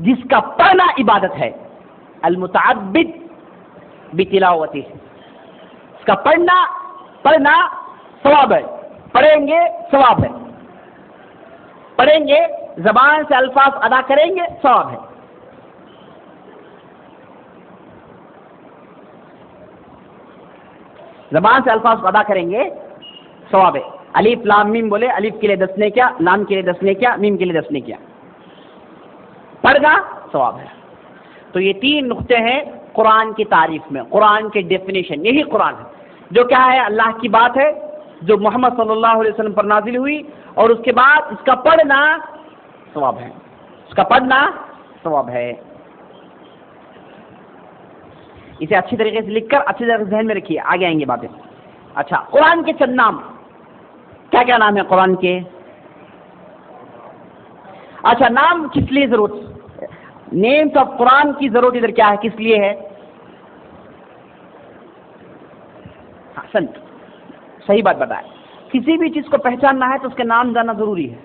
جس کا پڑھنا عبادت ہے، المتعبد بتلاوتہ، اس کا پڑھنا ثواب ہے، پڑھیں گے ثواب ہے، پڑھیں گے زبان سے الفاظ ادا کریں گے ثواب ہے. زبان سے الفاظ ادا کریں گے ثواب ہے. الف لام میم بولے، الف کے لیے 10 نے کیا، لام کے لیے 10 نے کیا، میم کے لیے 10 نے کیا، پڑھنا ثواب ہے. تو یہ 3 نقطے ہیں قرآن کی تعریف میں، قرآن کے ڈیفینیشن. یہی قرآن ہے جو کیا ہے اللہ کی بات ہے، جو محمد صلی اللہ علیہ وسلم پر نازل ہوئی، اور اس کے بعد اس کا پڑھنا ثواب ہے، اس کا پڑھنا ثواب ہے. اسے اچھی طریقے سے لکھ کر اچھی طرح سے ذہن میں رکھیے، آگے آئیں گے باتیں. اچھا، قرآن کے چند نام، کیا کیا نام ہے قرآن کے؟ اچھا، نام کس لیے ضرورت، نیمز آف قرآن کی ضرورت ادھر کیا ہے، کس لیے ہے؟ احسنت، صحیح بات بتائے. کسی بھی چیز کو پہچاننا ہے تو اس کے نام جاننا ضروری ہے.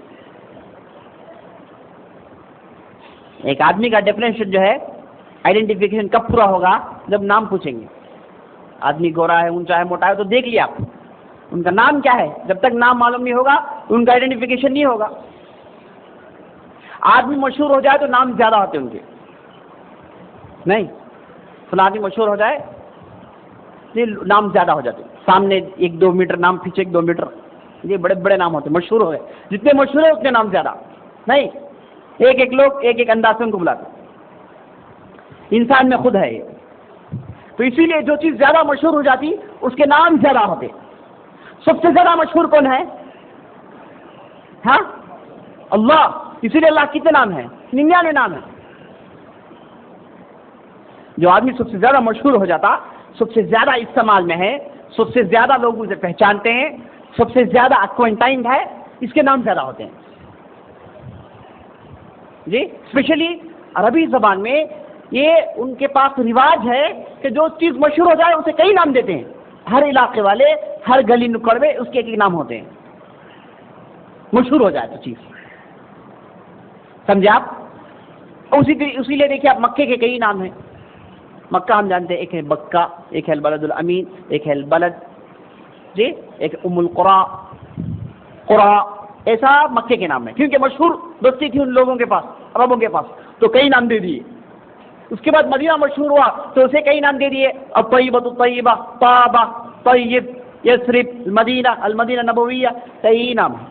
ایک آدمی کا ڈیفینیشن جو ہے، آئیڈینٹیفیکیشن کب پورا ہوگا؟ جب نام پوچھیں گے. آدمی گورا ہے، اونچا ہے، موٹا ہے، تو دیکھ لیا آپ ان کا نام کیا ہے. جب تک نام معلوم نہیں ہوگا ان کا آئیڈینٹیفیکیشن نہیں ہوگا. آدمی مشہور ہو جائے تو نام زیادہ ہوتے ہیں ان کے، نہیں فلاں آدمی مشہور ہو جائے نام زیادہ ہو جاتے، سامنے 1-2 میٹر نام، پیچھے 1-2 میٹر، یہ بڑے بڑے نام ہوتے ہیں. مشہور ہو گئے، جتنے مشہور ہیں اتنے نام زیادہ، نہیں ایک لوگ ایک انداز سے ان کو بلاتے. انسان میں خود ہے یہ. تو اسی لیے جو چیز زیادہ مشہور ہو جاتی اس کے نام زیادہ ہوتے. سب سے زیادہ مشہور کون ہے؟ ہاں، اللہ. اسی لیے اللہ کتنے نام ہیں؟ 99 نام ہیں. جو آدمی سب سے زیادہ مشہور ہو جاتا، سب سے زیادہ استعمال میں ہے، سب سے زیادہ لوگ اسے پہچانتے ہیں، سب سے زیادہ اکوائنٹائنڈ ہے، اس کے نام زیادہ ہوتے ہیں. جی، اسپیشلی عربی زبان میں یہ ان کے پاس رواج ہے کہ جو چیز مشہور ہو جائے اسے کئی نام دیتے ہیں. ہر علاقے والے، ہر گلی نکڑ میں اس کے ایک نام ہوتے ہیں، مشہور ہو جائے تو چیز. سمجھے آپ؟ اسی لیے دیکھیے آپ، مکے کے کئی نام ہیں. مکہ ہم جانتے ہیں، ایک ہے مکہ، ایک ہے البلد الامین، ایک ہے البلد، جی، ایک ام القرا، قرا، ایسا مکے کے نام ہے کیونکہ مشہور بستی تھی ان لوگوں کے پاس، عربوں کے پاس، تو کئی نام دے دیے. اس کے بعد مدینہ مشہور ہوا تو اسے کئی نام دے دیے، الطیبۃ الطیبہ، طابہ، طیب، یثرب، المدینہ، المدینہ نبویہ، کئی نام ہیں.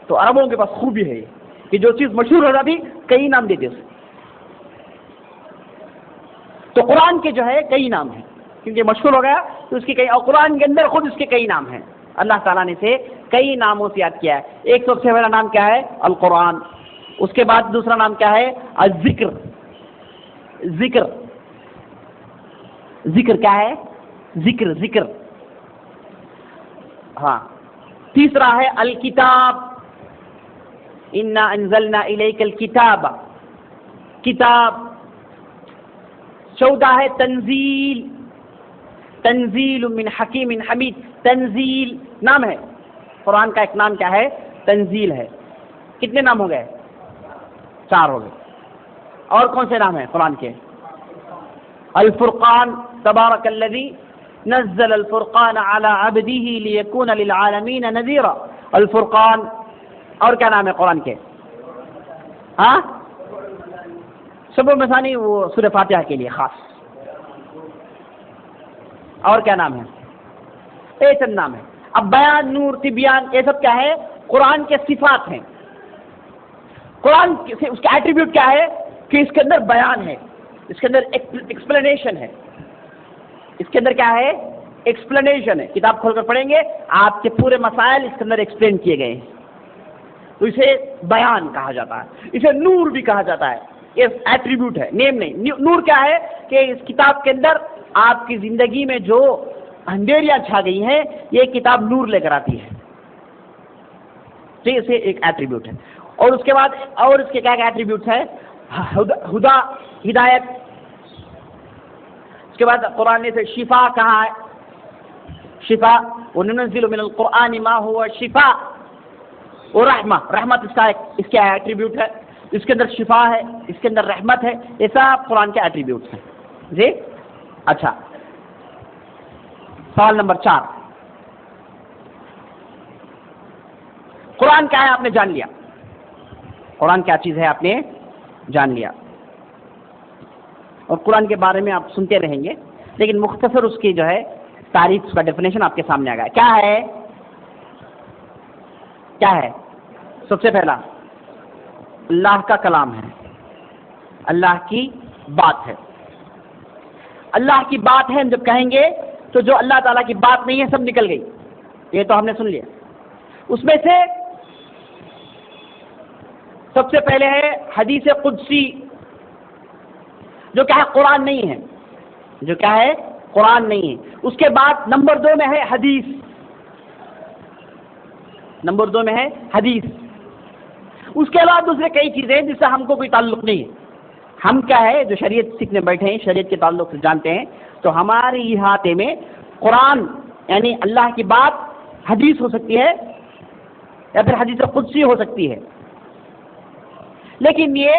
تو عربوں کے پاس خوبی ہے یہ کہ جو چیز مشہور ہو جاتی کئی نام دیتے اسے. تو قرآن کے جو ہے کئی نام ہیں کیونکہ مشہور ہو گیا تو اس کے کئی، اور قرآن کے اندر خود اس کے کئی نام ہیں. اللہ تعالیٰ نے اسے کئی ناموں سے یاد کیا ہے. ایک سب سے پہلا نام کیا ہے؟ القرآن. اس کے بعد دوسرا نام کیا ہے؟ الذکر. ذکر ذکر کیا ہے؟ ذکر ذکر. ہاں. تیسرا ہے الکتاب. انا انزلنا الیک الکتاب. کتاب. چوتھا ہے تنزیل. تنزیل من حکیم حمید. تنزیل نام ہے قرآن کا. ایک نام کیا ہے؟ تنزیل ہے. کتنے نام ہو گئے؟ 4 ہو گئے. اور کون سے نام ہیں قرآن کے؟ الفرقان. تبارک الذی نزل الفرقان على عبده ليكون للعالمین نذیرا. الفرقان. اور کیا نام ہے قرآن کے؟ ہاں سبع مثانی وہ سورہ فاتحہ کے لیے خاص. اور کیا نام ہے؟ یہ سب نام ہے. اب بیان، نور، تبیان، یہ سب کیا ہے؟ قرآن کے صفات ہیں. قرآن اس کا ایٹریبیوٹ کیا ہے؟ کہ اس کے اندر بیان ہے، اس کے اندر ایکسپلینیشن ہے. اس کے اندر کیا ہے؟ ایکسپلینیشن ہے. کتاب کھول کر پڑھیں گے آپ کے پورے مسائل اس کے اندر ایکسپلین کیے گئے ہیں. تو اسے بیان کہا جاتا ہے. اسے نور بھی کہا جاتا ہے. یہ ایٹریبیوٹ ہے، نیم نہیں. نور کیا ہے؟ کہ اس کتاب کے اندر آپ کی زندگی میں جو اندھیریاں چھا گئی ہیں یہ کتاب نور لے کر آتی ہے. تو اسے ایک ایٹریبیوٹ ہے. اور اس کے بعد اور اس کے کیا کیا ایٹریبیوٹس ہیں؟ ہدا، ہدایت. اس کے بعد قرآن سے شفا کہا ہے. شفا وَنُنَزِّلُ مِنَ الْقُرْآنِ مَا هُوَ شِفَاءٌ. اور رحمت اس کا ایٹریبیوٹ ہے. اس کے اندر شفا ہے، اس کے اندر رحمت ہے. یہ سب قرآن کے ایٹریبیوٹس ہیں. جی اچھا. سوال نمبر 4. قرآن کیا ہے آپ نے جان لیا. قرآن کیا چیز ہے آپ نے جان لیا. اور قرآن کے بارے میں آپ سنتے رہیں گے لیکن مختصر اس کی جو ہے تعریف، اس کا ڈیفینیشن آپ کے سامنے آ گیا. کیا ہے؟ کیا ہے؟ سب سے پہلا اللہ کا کلام ہے، اللہ کی بات ہے. اللہ کی بات ہے ہم جب کہیں گے تو جو اللہ تعالیٰ کی بات نہیں ہے سب نکل گئی. یہ تو ہم نے سن لیا. اس میں سے سب سے پہلے ہے حدیث قدسی، جو کیا ہے؟ قرآن نہیں ہے. جو کیا ہے؟ قرآن نہیں ہے. اس کے بعد نمبر 2 میں ہے حدیث. نمبر 2 میں ہے حدیث. اس کے علاوہ دوسرے کئی چیزیں ہیں جس سے ہم کو کوئی تعلق نہیں ہے. ہم کیا ہے جو شریعت سیکھنے بیٹھے ہیں، شریعت کے تعلق سے جانتے ہیں، تو ہمارے احاطے میں قرآن یعنی اللہ کی بات، حدیث ہو سکتی ہے یا پھر حدیث قدسی ہو سکتی ہے. لیکن یہ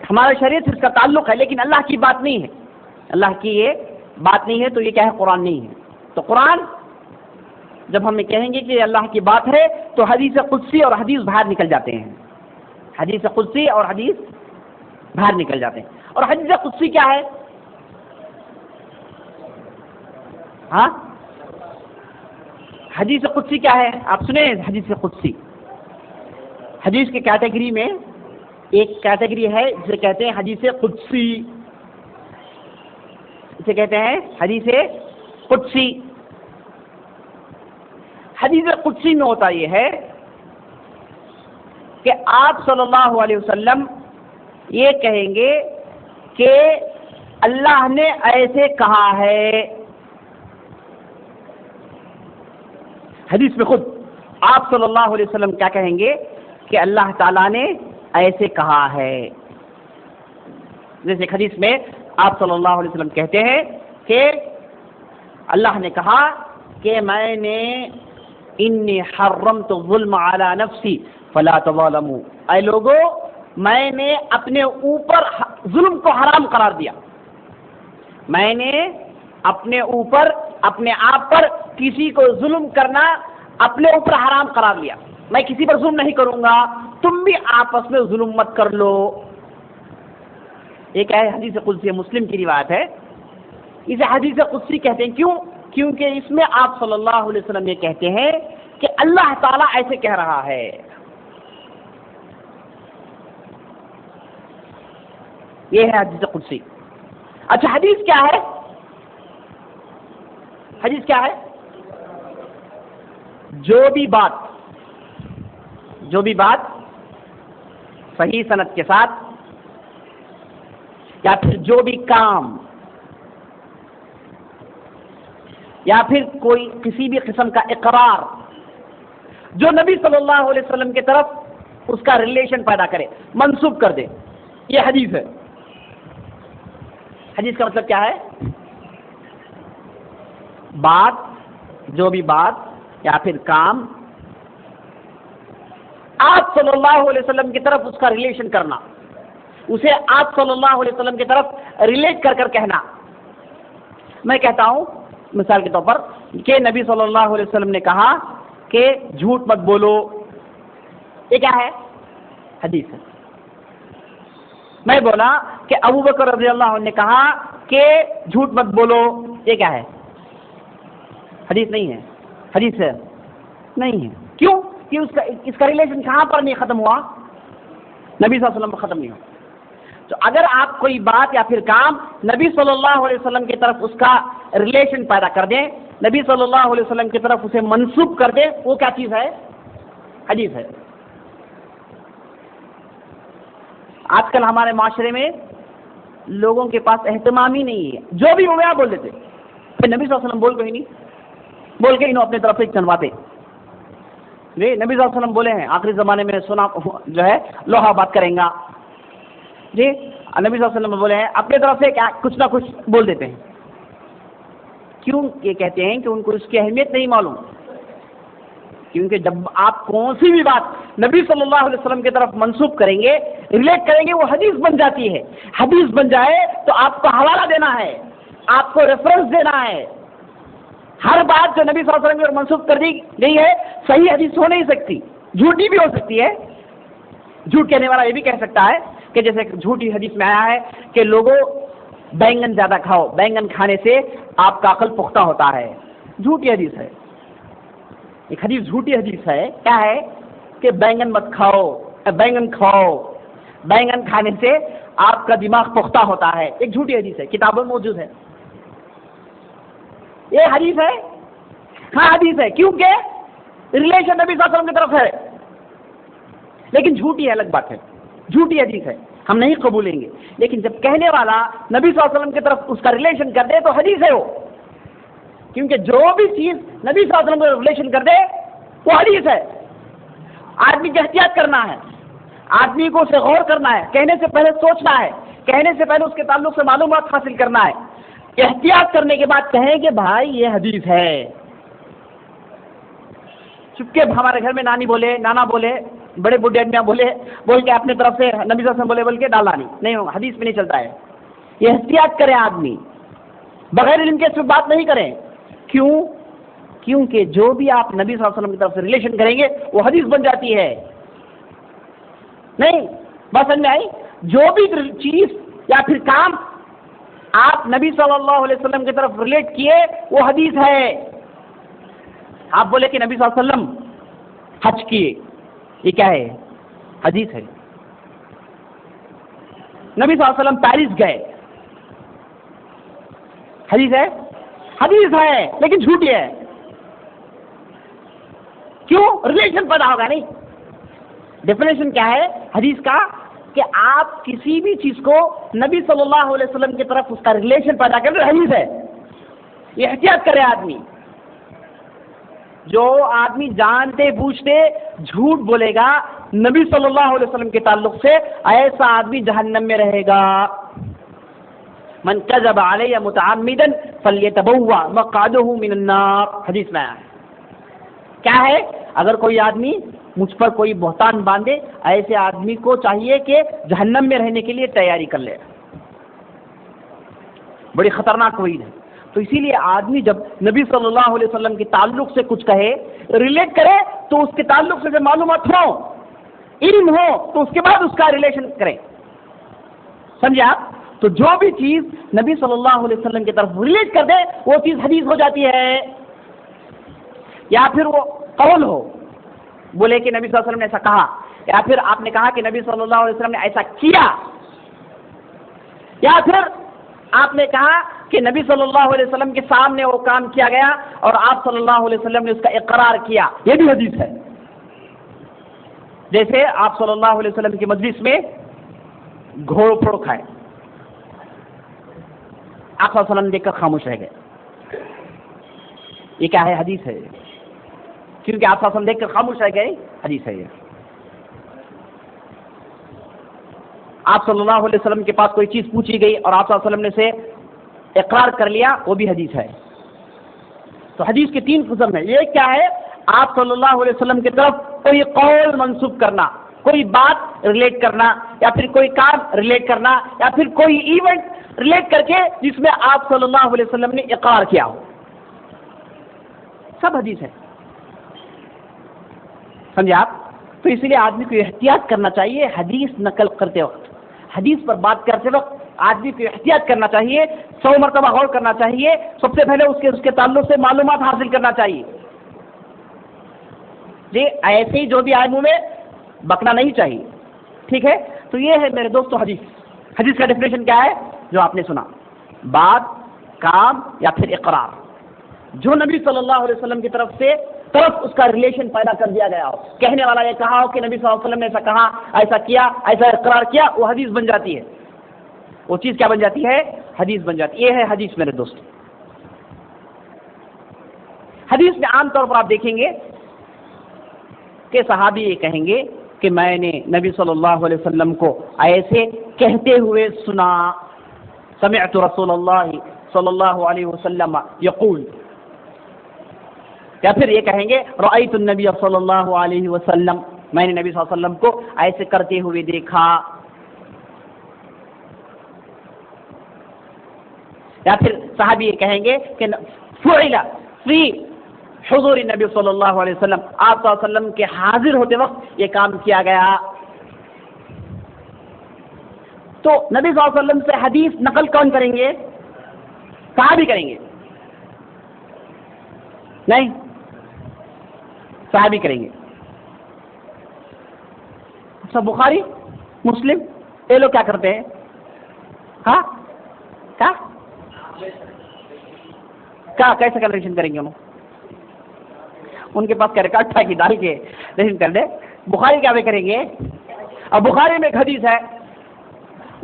ہمارا شریعت سے اس کا تعلق ہے لیکن اللہ کی بات نہیں ہے. اللہ کی یہ بات نہیں ہے تو یہ کیا ہے؟ قرآن نہیں ہے. تو قرآن جب ہم کہیں گے کہ اللہ کی بات ہے تو حدیث قدسی اور حدیث باہر نکل جاتے ہیں. حدیث قدسی اور حدیث باہر نکل جاتے ہیں. اور حدیث قدسی کیا ہے؟ ہاں حدیث قدسی کیا ہے؟ آپ سنیں حدیث قدسی. حدیث کی کیٹیگری میں ایک کیٹیگری ہے جسے کہتے ہیں حدیث قدسی. اسے کہتے ہیں حدیث قدسی. حدیث قدسی میں ہوتا یہ ہے کہ آپ صلی اللہ علیہ وسلم یہ کہیں گے کہ اللہ نے ایسے کہا ہے. حدیث میں خود آپ صلی اللہ علیہ وسلم کیا کہیں گے کہ اللہ تعالیٰ نے ایسے کہا ہے. جیسے حدیث میں آپ صلی اللہ علیہ وسلم کہتے ہیں کہ اللہ نے کہا کہ میں نے انی حرمت الظلم علی نفسی فلا تظالموا. اے لوگو میں نے اپنے اوپر ظلم کو حرام قرار دیا. میں نے اپنے اوپر اپنے آپ پر کسی کو ظلم کرنا اپنے اوپر حرام قرار لیا. میں کسی پر ظلم نہیں کروں گا، تم بھی آپس میں ظلم مت کر لو. ایک ہے حدیث قدسی، مسلم کی روایت ہے. اسے حدیث قدسی کہتے ہیں. کیوں؟ کیونکہ اس میں آپ صلی اللہ علیہ وسلم یہ کہتے ہیں کہ اللہ تعالیٰ ایسے کہہ رہا ہے. یہ ہے حدیث قدسی. اچھا حدیث کیا ہے؟ حدیث کیا ہے؟ جو بھی بات جو بھی بات صحیح سند کے ساتھ یا پھر جو بھی کام یا پھر کوئی کسی بھی قسم کا اقرار جو نبی صلی اللہ علیہ وسلم کی طرف اس کا ریلیشن پیدا کرے، منسوب کر دے، یہ حدیث ہے۔ حدیث کا مطلب کیا ہے؟ بات، جو بھی بات یا پھر کام آپ صلی اللہ علیہ وسلم کی طرف اس کا ریلیشن کرنا، اسے آپ صلی اللہ علیہ وسلم کی طرف ریلیٹ کر کر کہنا۔ میں کہتا ہوں مثال کے طور پر کہ نبی صلی اللہ علیہ وسلم نے کہا کہ جھوٹ مت بولو، یہ کیا ہے؟ حدیث ہے۔ میں بولا کہ ابو بکر رضی اللہ عنہ نے کہا کہ جھوٹ مت بولو، یہ کیا ہے؟ حدیث نہیں ہے۔ حدیث ہے نہیں ہے، کیوں؟ کہ اس کا ریلیشن کہاں پر نہیں ختم ہوا؟ نبی صلی اللہ علیہ وسلم پر ختم نہیں ہوا۔ تو اگر آپ کوئی بات یا پھر کام نبی صلی اللہ علیہ وسلم کی طرف اس کا ریلیشن پیدا کر دیں، نبی صلی اللہ علیہ وسلم کی طرف اسے منسوب کر دیں، وہ کیا چیز ہے؟ حدیث ہے۔ آج کل ہمارے معاشرے میں لوگوں کے پاس اہتمام ہی نہیں ہے، جو بھی ہو گیا بول دیتے، پھر نبی صلی اللہ علیہ وسلم بول کوئی نہیں، بول کے انہوں اپنے طرف سے چنواتے۔ جی نبی صلی اللہ علیہ وسلم بولے ہیں آخری زمانے میں سونا جو ہے لوہا بات کریں گا، جی نبی صلی اللہ علیہ وسلم بولے ہیں، اپنے طرف سے کیا کچھ نہ کچھ بول دیتے ہیں۔ کیوں یہ کہتے ہیں کہ ان کو اس کی اہمیت نہیں معلوم، کیونکہ جب آپ کون سی بھی بات نبی صلی اللہ علیہ وسلم کی طرف منسوب کریں گے، ریلیٹ کریں گے، وہ حدیث بن جاتی ہے۔ حدیث بن جائے تو آپ کو حوالہ دینا ہے، آپ کو ریفرنس دینا ہے۔ ہر بات جو نبی صلی اللہ علیہ وسلم کی طرف منسوب کر دی گئی ہے صحیح حدیث ہو نہیں سکتی، جھوٹی بھی ہو سکتی ہے۔ جھوٹ کہنے والا یہ بھی کہہ سکتا ہے کہ جیسے جھوٹی حدیث میں آیا ہے کہ لوگوں بینگن زیادہ کھاؤ، بینگن کھانے سے آپ کا عقل پختہ ہوتا ہے، جھوٹی حدیث ہے۔ ایک حدیث جھوٹی حدیث ہے، کیا ہے کہ بینگن مت کھاؤ، بینگن کھاؤ، بینگن کھانے سے آپ کا دماغ پختہ ہوتا ہے، ایک جھوٹی حدیث ہے، کتابوں میں موجود ہے۔ یہ حدیث ہے، ہاں حدیث ہے، کیونکہ ریلیشن نبی صلی اللہ علیہ وسلم کی طرف ہے، لیکن جھوٹی ہے، الگ بات ہے، جھوٹی حدیث ہے، ہم نہیں قبولیں گے۔ لیکن جب کہنے والا نبی صلی اللہ علیہ وسلم کی طرف اس کا ریلیشن کر دے تو حدیث ہے وہ، کیونکہ جو بھی چیز نبی صلی اللہ علیہ وسلم کو ریلیشن کر دے وہ حدیث ہے۔ آدمی کو احتیاط کرنا ہے، آدمی کو اسے غور کرنا ہے، کہنے سے پہلے سوچنا ہے، کہنے سے پہلے اس کے تعلق سے معلومات حاصل کرنا ہے، احتیاط کرنے کے بعد کہیں کہ بھائی یہ حدیث ہے۔ چپکے ہمارے گھر میں نانی بولے، نانا بولے، بڑے بڈھے آدمیاں بولے، بول کے اپنے طرف سے نبی صلی اللہ علیہ وسلم بولے بول کے ڈالا نہیں ہوگا، حدیث میں نہیں چلتا ہے۔ یہ احتیاط کرے آدمی، بغیر علم کے اس پہ بات نہیں کریں۔ کیوں؟ کیونکہ جو بھی آپ نبی صلی اللہ علیہ وسلم کی طرف سے ریلیشن کریں گے وہ حدیث بن جاتی ہے۔ نہیں بات سمجھ میں آئی؟ جو بھی چیز یا پھر کام آپ نبی صلی اللہ علیہ وسلم کی طرف ریلیٹ کیے وہ حدیث ہے۔ آپ بولے کہ نبی صلی اللہ علیہ وسلم حج کیے، یہ کیا ہے؟ حدیث ہے۔ نبی صلی اللہ علیہ وسلم پیرس گئے، حدیث ہے؟ حدیث ہے، لیکن جھوٹی ہے۔ کیوں؟ ریلیشن پیدا ہوگا نہیں۔ ڈیفینیشن کیا ہے حدیث کا؟ کہ آپ کسی بھی چیز کو نبی صلی اللہ علیہ وسلم کی طرف اس کا ریلیشن پیدا کر دیں، حدیث ہے۔ یہ احتیاط کرے آدمی۔ جو آدمی جانتے بوجھتے جھوٹ بولے گا نبی صلی اللہ علیہ وسلم کے تعلق سے، ایسا آدمی جہنم میں رہے گا۔ من کذب علی متعمدا فلیتبوأ مقعدہ من النار، حدیث میں آیا ہے۔ کیا ہے؟ اگر کوئی آدمی مجھ پر کوئی بہتان باندھے، ایسے آدمی کو چاہیے کہ جہنم میں رہنے کے لیے تیاری کر لے۔ بڑی خطرناک وعید ہے۔ تو اسی لیے آدمی جب نبی صلی اللہ علیہ وسلم کے تعلق سے کچھ کہے، ریلیٹ کرے، تو اس کے تعلق سے معلومات ہو، علم ہو، تو اس کے بعد اس کا ریلیشن کریں۔ سمجھے آپ؟ تو جو بھی چیز نبی صلی اللہ علیہ وسلم کی طرف ریلیٹ کر دے وہ چیز حدیث ہو جاتی ہے۔ یا پھر وہ قول ہو، بولے کہ نبی صلی اللہ علیہ وسلم نے ایسا کہا، یا پھر آپ نے کہا کہ نبی صلی اللہ علیہ وسلم نے ایسا کیا، یا پھر آپ نے کہا کہ نبی صلی اللہ علیہ وسلم کے سامنے وہ کام کیا گیا اور آپ صلی اللہ علیہ وسلم نے اس کا اقرار کیا، یہ بھی حدیث ہے۔ جیسے آپ صلی اللہ علیہ وسلم کی مجلس میں گھوڑ پھوڑ کھائے، آپ صلی اللہ علیہ وسلم دیکھ کر خاموش رہ گئے. یہ کیا ہے؟ حدیث ہے. کیونکہ آپ صلی اللہ علیہ وسلم دیکھ کر خاموش رہ گئے، حدیث ہے. آپ صلی اللہ علیہ وسلم کے پاس کوئی چیز پوچھی گئی اور آپ صلی اللہ علیہ وسلم نے سے اقرار کر لیا، وہ بھی حدیث ہے. تو حدیث کے تین قسم ہیں. یہ کیا ہے؟ آپ صلی اللہ علیہ وسلم کی طرف کوئی قول منسوب کرنا، کوئی بات ریلیٹ کرنا، یا پھر کوئی کام ریلیٹ کرنا، یا پھر کوئی ایونٹ ریلیٹ کر کے جس میں آپ صلی اللہ علیہ وسلم نے اقرار کیا ہو، سب حدیث ہے. سمجھے آپ؟ تو اس لیے آدمی کو احتیاط کرنا چاہیے حدیث نقل کرتے وقت، حدیث پر بات کرتے وقت آدمی کو احتیاط کرنا چاہیے، 100 مرتبہ غور کرنا چاہیے. سب سے پہلے اس کے تعلق سے معلومات حاصل کرنا چاہیے. جی ایسے ہی جو بھی آئے منہ میں بکنا نہیں چاہیے. ٹھیک ہے؟ تو یہ ہے میرے دوستو حدیث. حدیث کا ڈیفینیشن کیا ہے؟ جو آپ نے سنا، بات، کام یا پھر اقرار، جو نبی صلی اللہ علیہ وسلم کی طرف اس کا ریلیشن پیدا کر دیا گیا ہو. کہنے والا یہ کہا ہو کہ نبی صلی اللہ علیہ وسلم نے ایسا کہا، ایسا کیا، ایسا اقرار کیا، وہ حدیث بن جاتی ہے. وہ چیز کیا بن جاتی ہے؟ حدیث بن جاتی ہے. یہ ہے حدیث میرے دوست. حدیث میں عام طور پر آپ دیکھیں گے کہ صحابی یہ کہیں گے کہ میں نے نبی صلی اللہ علیہ وسلم کو ایسے کہتے ہوئے سنا، سمعت رسول اللہ صلی اللہ علیہ وسلم یقول. یا پھر یہ کہیں گے رأیت النبی صلی اللہ علیہ وسلم، میں نے نبی صلی اللہ علیہ وسلم کو ایسے کرتے ہوئے دیکھا. یا پھر صحابی یہ کہیں گے کہ فعل فی حضور نبی صلی اللہ علیہ وسلم، آپ صلی اللہ علیہ وسلم کے حاضر ہوتے وقت یہ کام کیا گیا. تو نبی صلی اللہ علیہ وسلم سے حدیث نقل کون کریں گے؟ صحابی کریں گے؟ نہیں، صحابی کریں گے. سب بخاری مسلم یہ لوگ کیا کرتے ہیں؟ ہاں کیا کیسے کیلکولیشن کریں گے؟ ان کے پاس کیا اٹھا کی ڈال کے لیکن کر دے. بخاری کیا بھی کریں گے؟ اب بخاری میں ایک حدیث ہے،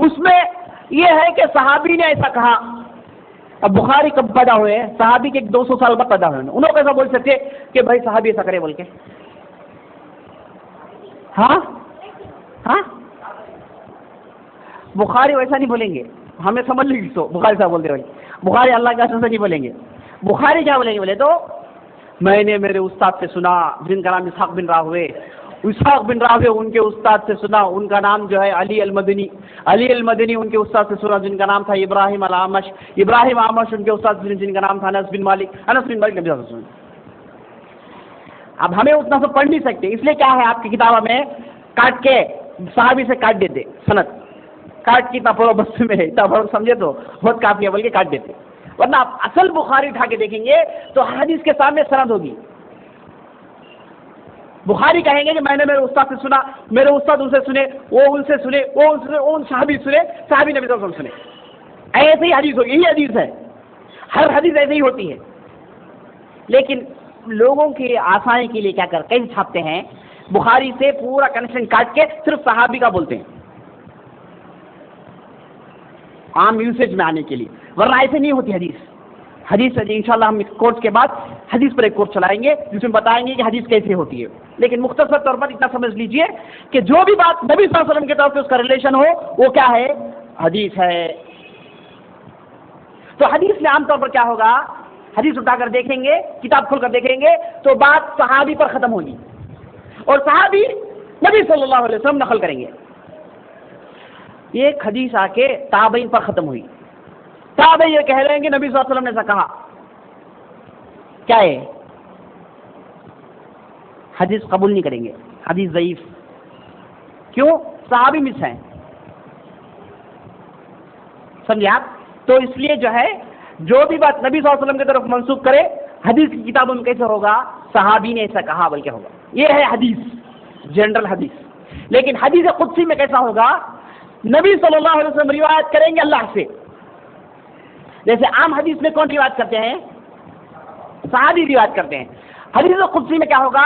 اس میں یہ ہے کہ صحابی نے ایسا کہا. اب بخاری کب پیدا ہوئے؟ صحابی کے 200 سال بعد پیدا ہوئے. انہوں کیسا بول سکتے کہ بھائی صحابی ایسا کرے بول کے؟ ہاں بخاری ویسا نہیں بولیں گے، ہمیں سمجھ لیجیے. تو بخاری صاحب بولتے ہوئے بخاری اللہ کے حسن سے نہیں بولیں گے. بخاری کیا بولیں گے؟ بولے تو میں نے میرے استاد سے سنا جن کا نام اسحاق بن راہوے، ان کے استاد سے سنا، ان کا نام جو ہے علی المدنی ان کے استاد سے سنا جن کا نام تھا ابراہیم آمش ان کے استاد سے جن کا نام تھا انس بن مالک نبی سے سنا. اب ہمیں اتنا سب پڑھ نہیں سکتے، اس لیے کیا ہے آپ کی کتابوں میں کاٹ کے صحابی سے کاٹ دیتے، سند کاٹ کی اتنا بس میں اتنا سمجھے تو بہت کافی ہے بول کے کاٹ دیتے. ورنہ آپ اصل بخاری اٹھا کے دیکھیں گے تو حدیث کے سامنے سند ہوگی. بخاری کہیں گے کہ میں نے میرے استاد سے سنا، میرے استاد ان سے سنے، وہ ان سے سنے، وہ صحابی سنے، صحابی نبی صلی اللہ علیہ وسلم سنے. ایسے ہی حدیث ہوگی. یہی حدیث ہے، ہر حدیث ایسے ہی ہوتی ہے. لیکن لوگوں کی آسانی کے لیے کیا کیسے چھاپتے ہیں؟ بخاری سے پورا کنیکشن کاٹ کے صرف صحابی کا بولتے ہیں عام یوسیج میں آنے کے لیے. ورنہ ایسے نہیں ہوتی حدیث انشاءاللہ ہم اس کورس کے بعد حدیث پر ایک کورس چلائیں گے جس میں بتائیں گے کہ حدیث کیسے ہوتی ہے. لیکن مختصر طور پر اتنا سمجھ لیجئے کہ جو بھی بات نبی صلی اللہ علیہ وسلم کی طرف سے اس کا ریلیشن ہو وہ کیا ہے؟ حدیث ہے. تو حدیث میں عام طور پر کیا ہوگا؟ حدیث اٹھا کر دیکھیں گے، کتاب کھول کر دیکھیں گے تو بات صحابی پر ختم ہوگی اور صحابی نبی صلی اللہ علیہ وسلم نقل کریں گے. ایک حدیث آ کے تابعین پر ختم ہوئی. تابعین یہ کہہ رہے ہیں کہ نبی صلی اللہ علیہ وسلم نے ایسا کہا. کیا ہے؟ حدیث قبول نہیں کریں گے، حدیث ضعیف. کیوں؟ صحابی مس ہیں. سمجھے آپ؟ تو اس لیے جو ہے جو بھی بات نبی صلی اللہ علیہ وسلم کی طرف منسوخ کرے حدیث کی کتابوں میں کیسے ہوگا؟ صحابی نے ایسا کہا بلکہ ہوگا. یہ ہے حدیث، جنرل حدیث. لیکن حدیث قدسی میں کیسا ہوگا؟ نبی صلی اللہ علیہ وسلم روایت کریں گے اللہ سے. جیسے عام حدیث میں کون روایت کرتے ہیں؟ صحابی روایت کرتے ہیں. حدیث قدسی میں کیا ہوگا؟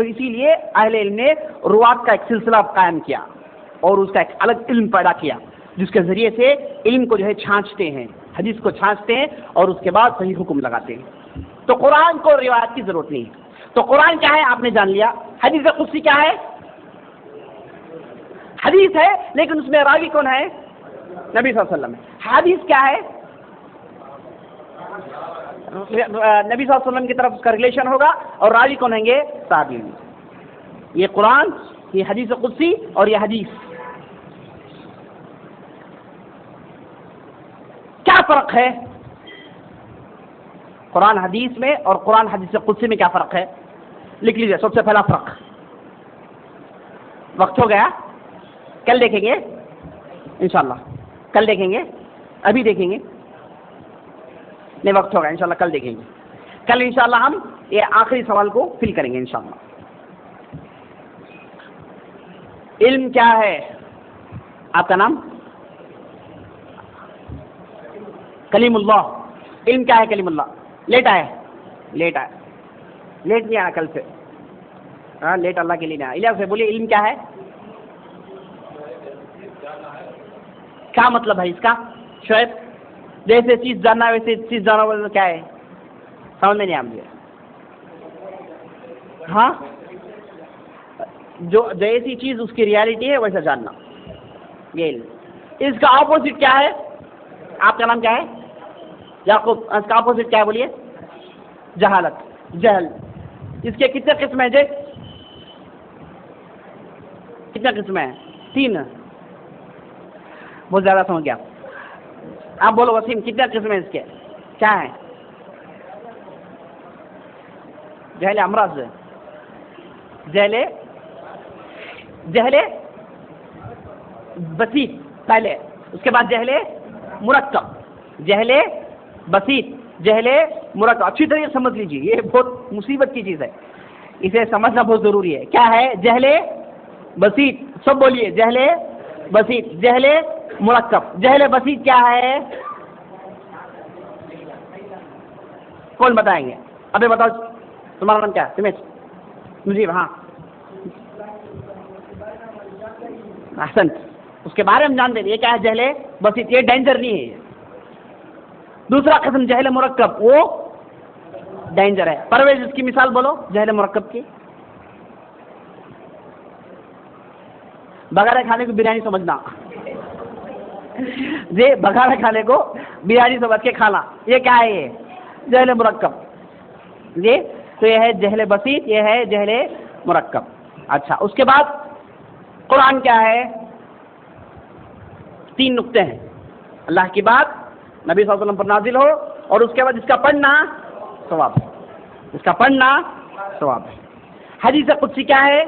تو اسی لیے اہل علم نے روات کا ایک سلسلہ قائم کیا اور اس کا ایک الگ علم پیدا کیا جس کے ذریعے سے علم کو جو ہے چھانچتے ہیں، حدیث کو چھانچتے ہیں اور اس کے بعد صحیح حکم لگاتے ہیں۔ تو قرآن کو روایت کی ضرورت نہیں ہے۔ تو قرآن کیا ہے آپ نے جان لیا، حدیث قدسی کیا ہے؟ حدیث ہے لیکن اس میں راوی کون ہے؟ نبی صلی اللہ علیہ وسلم ہے۔ حدیث کیا ہے؟ نبی صلی اللہ علیہ وسلم کی طرف اس کا ریلیشن ہوگا اور راوی کون ہوں گے؟ صحابی ہوں گے۔ یہ قرآن، یہ حدیث قدسی اور یہ حدیث، کیا فرق ہے قرآن حدیث میں اور قرآن حدیث قدسی میں؟ کیا فرق ہے لکھ لیجیے۔ سب سے پہلا فرق، وقت ہو گیا، کل دیکھیں گے انشاءاللہ، کل دیکھیں گے، ابھی دیکھیں گے نہیں، وقت ہوگا انشاءاللہ کل دیکھیں گے۔ کل انشاءاللہ ہم یہ آخری سوال کو فل کریں گے انشاءاللہ۔ علم کیا ہے؟ آپ کا نام؟ کلیم اللہ۔ علم کیا ہے کلیم اللہ؟ لیٹ آئے، لیٹ آئے، لیٹ نہیں آیا کل سے، ہاں لیٹ اللہ کے لیے نہیں آیا۔ الیاس سے بولیے علم کیا ہے؟ کیا مطلب ہے اس کا؟ شعیب، جیسے چیز جاننا ویسے چیز جاننا بولے کیا ہے؟ سمجھ میں نہیں آ مجھے۔ ہاں، جو جیسی چیز اس کی ریالٹی ہے ویسا جاننا، یہ علم۔ اس کا اپوزٹ کیا ہے؟ آپ کا نام کیا ہے؟ یعقوب۔ اس کا اپوزٹ کیا ہے بولیے؟ جہالت، جہل۔ اس کے کتنے قسم ہیں جی؟ کتنے قسم ہیں؟ 3۔ بہت زیادہ سمجھ گیا آپ بولو وسیم، کتنے قسم ہیں اس کے؟ کیا ہیں؟ جہل امراض، جہل بسیط پہلے، اس کے بعد جہل مرکب، جہل بسیط، جہل مرکب۔ اچھی طرح سمجھ لیجیے، یہ بہت مصیبت کی چیز ہے، اسے سمجھنا بہت ضروری ہے۔ کیا ہے؟ جہل بسیط، سب بولیے، جہل بسیط، جہل مرکب۔ جہل بسیط کیا ہے؟ کون بتائیں گے؟ ابھی بتاؤ، تمہارا نام کیا ہے؟ تمہیں مجیب؟ ہاں احسنت، اس کے بارے میں جان دیں۔ یہ کیا ہے؟ جہل بسیط، یہ ڈینجر نہیں ہے۔ دوسرا قسم جہل مرکب، وہ ڈینجر ہے۔ پرویز اس کی مثال بولو جہل مرکب کی۔ بغیر کھانے کو بریانی سمجھنا، جی بغیر کھانے کو بریانی سمجھ کے کھانا، یہ کیا ہے؟ یہ جہل مرکب جی۔ تو یہ ہے جہل بسیط، یہ ہے جہل مرکب۔ اچھا، اس کے بعد قرآن کیا ہے؟ 3 نقطے ہیں۔ اللہ کی بات نبی صلی اللہ علیہ وسلم پر نازل ہو، اور اس کے بعد اس کا پڑھنا ثواب ہے، اس کا پڑھنا ثواب ہے۔ حدیث قدسی کیا ہے؟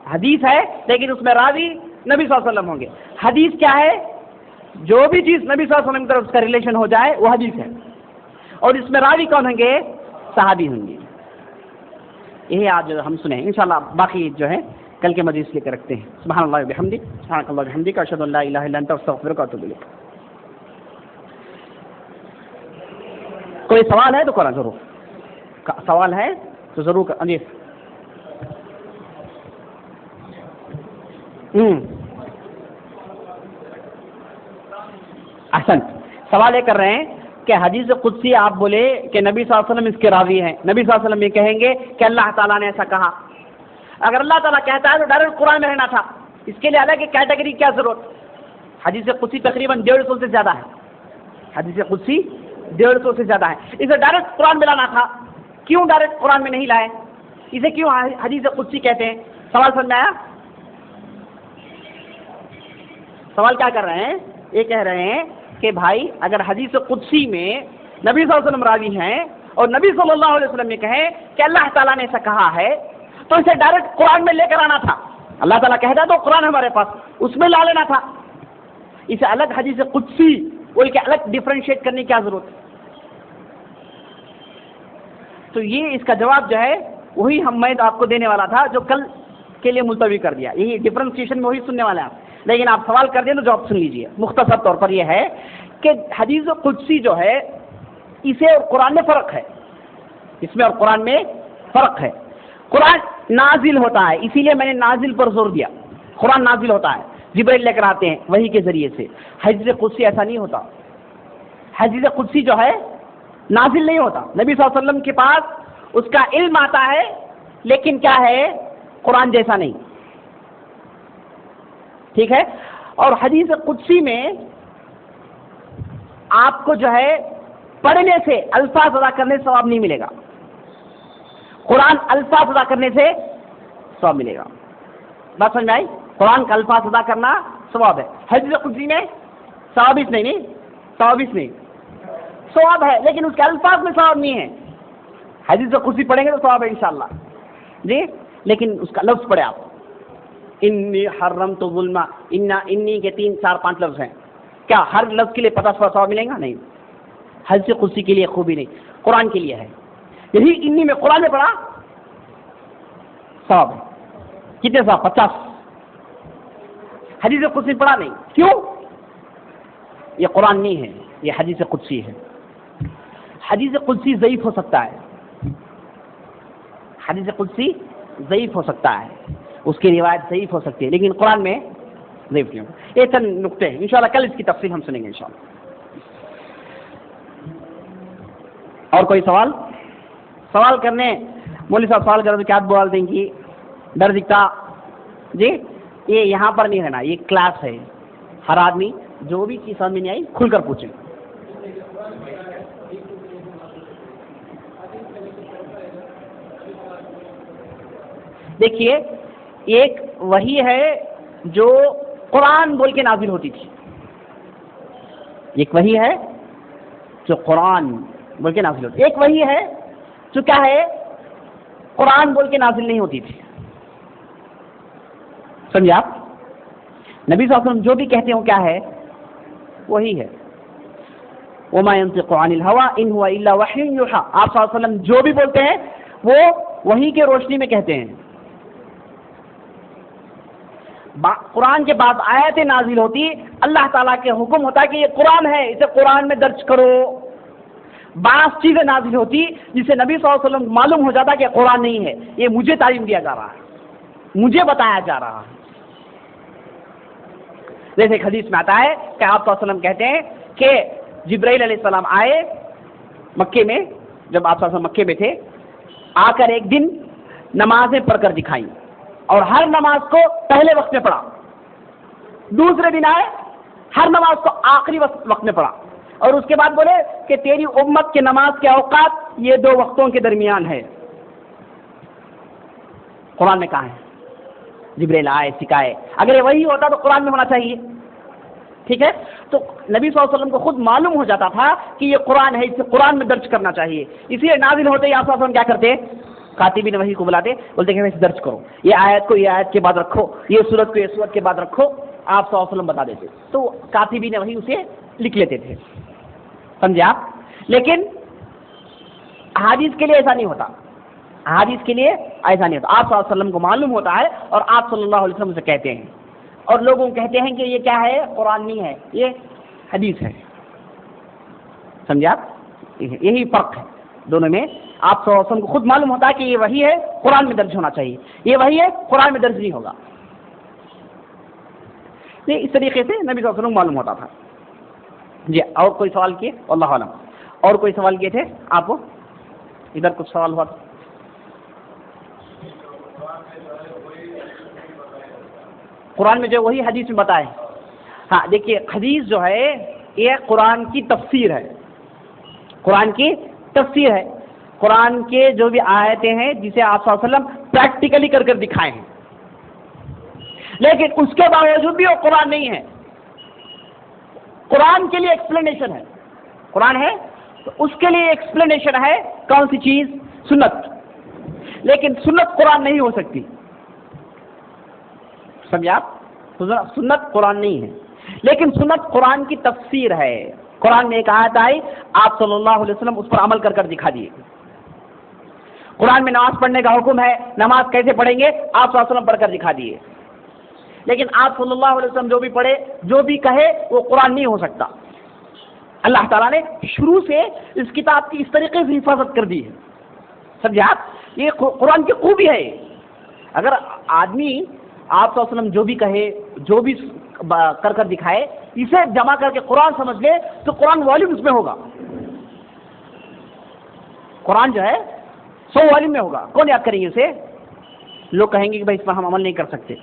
حدیث ہے لیکن اس میں راوی نبی صلی اللہ علیہ وسلم ہوں گے۔ حدیث کیا ہے؟ جو بھی چیز نبی صلی اللہ علیہ وسلم کی طرف اس کا ریلیشن ہو جائے وہ حدیث ہے، اور اس میں راوی کون ہوں گے؟ صحابی ہوں گے۔ یہی آج ہم سنیں انشاءاللہ، باقی جو ہے کل کے مجلس لے کے رکھتے ہیں۔ سبحان اللہ و بحمدہ، سبحانک اللہم و بحمدک، اشہد ان لا الہ الا انت، استغفرک و اتوب الیک۔ کوئی سوال ہے تو کرنا ضرور، سوال ہے تو ضرور جی۔ احسن، سوال یہ کر رہے ہیں کہ حدیث قدسی آپ بولے کہ نبی صلی اللہ علیہ وسلم اس کے راوی ہیں، نبی صلی اللہ علیہ وسلم یہ کہیں گے کہ اللہ تعالیٰ نے ایسا کہا۔ اگر اللہ تعالیٰ کہتا ہے تو ڈائریکٹ قرآن میں رہنا تھا، اس کے لیے الگ کیٹیگری کیا ضرورت؟ حدیث قدسی تقریباً 150 سے زیادہ ہے، حدیث قدسی 150 سے زیادہ ہے، اسے ڈائریکٹ قرآن میں لانا تھا، کیوں ڈائریکٹ قرآن میں نہیں لائے؟ اسے کیوں حدیث قدسی کہتے ہیں؟ سوال سمجھ میں آیا؟ سوال کیا کر رہے ہیں؟ یہ کہہ رہے ہیں کہ بھائی اگر حدیث قدسی میں نبی صلی اللہ علیہ وسلم راوی ہیں اور نبی صلی اللہ علیہ وسلم نے کہیں کہ اللہ تعالیٰ نے ایسا کہا ہے، تو اسے ڈائریکٹ قرآن میں لے کر آنا تھا۔ اللہ تعالیٰ کہتا تو قرآن ہمارے پاس، اس میں لا لینا تھا۔ اسے الگ حدیث قدسی بول کے الگ ڈیفرینشیٹ کرنے کی کیا ضرورت ہے؟ تو یہ اس کا جواب جو ہے وہی میں آپ کو دینے والا تھا جو کل کے لیے ملتوی کر دیا، یہی ڈیفرینشیشن میں وہی سننے والے ہیں آپ، لیکن آپ سوال کر دیں تو جواب سن لیجیے۔ مختصر طور پر یہ ہے کہ حدیث قدسی جو ہے اسے اور قرآن میں فرق ہے، اس میں اور قرآن میں فرق ہے۔ قرآن نازل ہوتا ہے، اسی لیے میں نے نازل پر زور دیا. قرآن نازل ہوتا ہے، جبرائیل لے کر آتے ہیں وحی کے ذریعے سے. حدیث قدسی ایسا نہیں ہوتا. حدیث قدسی جو ہے نازل نہیں ہوتا. نبی صلی اللہ علیہ وسلم کے پاس اس کا علم آتا ہے، لیکن کیا ہے، قرآن جیسا نہیں. ٹھیک ہے. اور حدیث قدسی میں آپ کو جو ہے پڑھنے سے الفاظ ادا کرنے سے ثواب نہیں ملے گا. قرآن الفاظ ادا کرنے سے ثواب ملے گا. بات سمجھ میں آئی؟ قرآن کا الفاظ ادا کرنا ثواب ہے. حدیث قدسی میں ثواب نہیں، ثواب ہے، لیکن اس کے الفاظ میں ثواب نہیں ہے. حدیث قدسی پڑھیں گے تو ثواب ہے انشاءاللہ جی، لیکن اس کا لفظ پڑھے آپ. انی حرمت الظلم، انی کے 3 4 5 لفظ ہیں. کیا ہر لفظ کے لیے 50 ثواب ملے گا؟ نہیں. حدیث قدسی کے لیے خوبی نہیں، قرآن کے لیے ہے. یہی انی میں قرآن میں پڑھا ثواب ہے. کتنے ثواب؟ 50. حدیث قدسی پڑھا نہیں. کیوں؟ یہ قرآن نہیں ہے، یہ حدیث قدسی ہے. حدیث قدسی ضعیف ہو سکتا ہے، حدیث قدسی ضعیف ہو سکتا ہے، اس کی روایت ضعیف ہو سکتی ہے، لیکن قرآن میں ضعیف نہیں ہوگا. یہ چند نقطے ہیں، انشاءاللہ کل اس کی تفصیل ہم سنیں گے انشاءاللہ. اور کوئی سوال کرنے؟ مولوی صاحب سوال کرو تو کیا بول دیں کہ ڈر دکھتا جی. یہ یہاں پر نہیں رہنا، یہ کلاس ہے. ہر آدمی جو بھی چیز سمجھ میں نہیں آئی کھل کر پوچھیں. دیکھیے، ایک وہی ہے جو قرآن بول کے نازل ہوتی تھی، ایک وہی ہے جو قرآن بول کے نازل ہوتی، ایک وہی ہے جو کیا ہے، قرآن بول کے نازل نہیں ہوتی تھی. سمجھے آپ؟ نبی صلی اللہ علیہ وسلم جو بھی کہتے ہوں کیا ہے، وہی ہے. وما ينطق عن الهوى ان هو الا وحي يوحى. آپ صلی اللہ علیہ وسلم جو بھی بولتے ہیں وہ وحی کے روشنی میں کہتے ہیں. قرآن کے بعد آیتیں نازل ہوتی، اللہ تعالیٰ کے حکم ہوتا کہ یہ قرآن ہے، اسے قرآن میں درج کرو. بعض چیزیں نازل ہوتی جسے نبی صلی اللہ علیہ وسلم معلوم ہو جاتا کہ قرآن نہیں ہے، یہ مجھے تعلیم دیا جا رہا ہے، مجھے بتایا جا رہا ہے. جیسے ایک حدیث میں آتا ہے کہ آپ صلی اللہ علیہ وسلم کہتے ہیں کہ جبرائیل علیہ السلام آئے مکے میں، جب آپ صلی اللہ علیہ وسلم مکے میں تھے، آ کر ایک دن نمازیں پڑھ کر دکھائیں اور ہر نماز کو پہلے وقت میں پڑھا. دوسرے دن آئے، ہر نماز کو آخری وقت میں پڑھا، اور اس کے بعد بولے کہ تیری امت کے نماز کے اوقات یہ 2 وقتوں کے درمیان ہے. قرآن میں کہا ہے، جبرائیل آئے سکھائے. اگر یہ وہی ہوتا تو قرآن میں ہونا چاہیے. ٹھیک ہے. تو نبی صلی اللہ علیہ وسلم کو خود معلوم ہو جاتا تھا کہ یہ قرآن ہے، اسے قرآن میں درج کرنا چاہیے. اس لیے نازل ہوتے ہی آپ صلی اللہ علیہ وسلم کیا کرتے، کاتبین وحی کو بلاتے، بولتے کہ اسے درج کرو، یہ آیت کو یہ آیت کے بعد رکھو، یہ سورت کو یہ سورت کے بعد رکھو. آپ صلی اللہ علیہ وسلم بتا دیتے، تو کاتبین وحی اسے لکھ لیتے تھے. سمجھے آپ؟ لیکن احادیث کے لیے ایسا نہیں ہوتا، احادیث کے لیے ایسا نہیں ہوتا. آپ صلی اللہ علیہ وسلم کو معلوم ہوتا ہے اور آپ صلی اللہ علیہ وسلم سے کہتے ہیں، اور لوگوں کہتے ہیں کہ یہ کیا ہے، قرآن نہیں ہے، یہ حدیث ہے. سمجھے آپ؟ یہی فرق ہے دونوں میں. آپ صلی اللہ علیہ وسلم کو خود معلوم ہوتا ہے کہ یہ وہی ہے، قرآن میں درج ہونا چاہیے، یہ وہی ہے، قرآن میں درج نہیں ہوگا. یہ اس طریقے سے نبی صلی اللہ علیہ وسلم کو معلوم ہوتا تھا. جی اور کوئی سوال کیے؟ اللہ عالم. اور کوئی سوال کیے تھے آپ کو؟ ادھر کچھ سوال ہوا تھا. قرآن میں جو وہی حدیث میں بتائے. ہاں دیکھیے، حدیث جو ہے یہ قرآن کی تفسیر ہے، قرآن کی تفسیر ہے. قرآن کے جو بھی آیتیں ہیں جسے آپ صلی اللہ علیہ وسلم پریکٹیکلی کر دکھائے ہیں، لیکن اس کے باوجود بھی وہ قرآن نہیں ہے. قرآن کے لیے ایکسپلینیشن ہے، قرآن ہے تو اس کے لیے ایکسپلینیشن ہے. کون سی چیز؟ سنت. لیکن سنت قرآن نہیں ہو سکتی. سمجھے آپ؟ سنت قرآن نہیں ہے، لیکن سنت قرآن کی تفسیر ہے. قرآن میں ایک آیت آئی، آپ صلی اللہ علیہ وسلم اس پر عمل کر دکھا دیے. قرآن میں نماز پڑھنے کا حکم ہے، نماز کیسے پڑھیں گے، آپ صلی اللہ علیہ وسلم پڑھ کر دکھا دیے. لیکن آپ صلی اللہ علیہ وسلم جو بھی پڑھے، جو بھی کہے، وہ قرآن نہیں ہو سکتا. اللہ تعالیٰ نے شروع سے اس کتاب کی اس طریقے سے حفاظت کر دی ہے. سمجھے آپ؟ یہ قرآن کی خوبی ہے. اگر آدمی آپ صلی اللہ علیہ وسلم جو بھی کہے، جو بھی کر دکھائے، اسے جمع کر کے قرآن سمجھ لے تو قرآن والیوم اس میں ہوگا، قرآن جو ہے 100 والیوم میں ہوگا. کون یاد کریں گے اسے؟ لوگ کہیں گے کہ بھائی اس پر ہم عمل نہیں کر سکتے،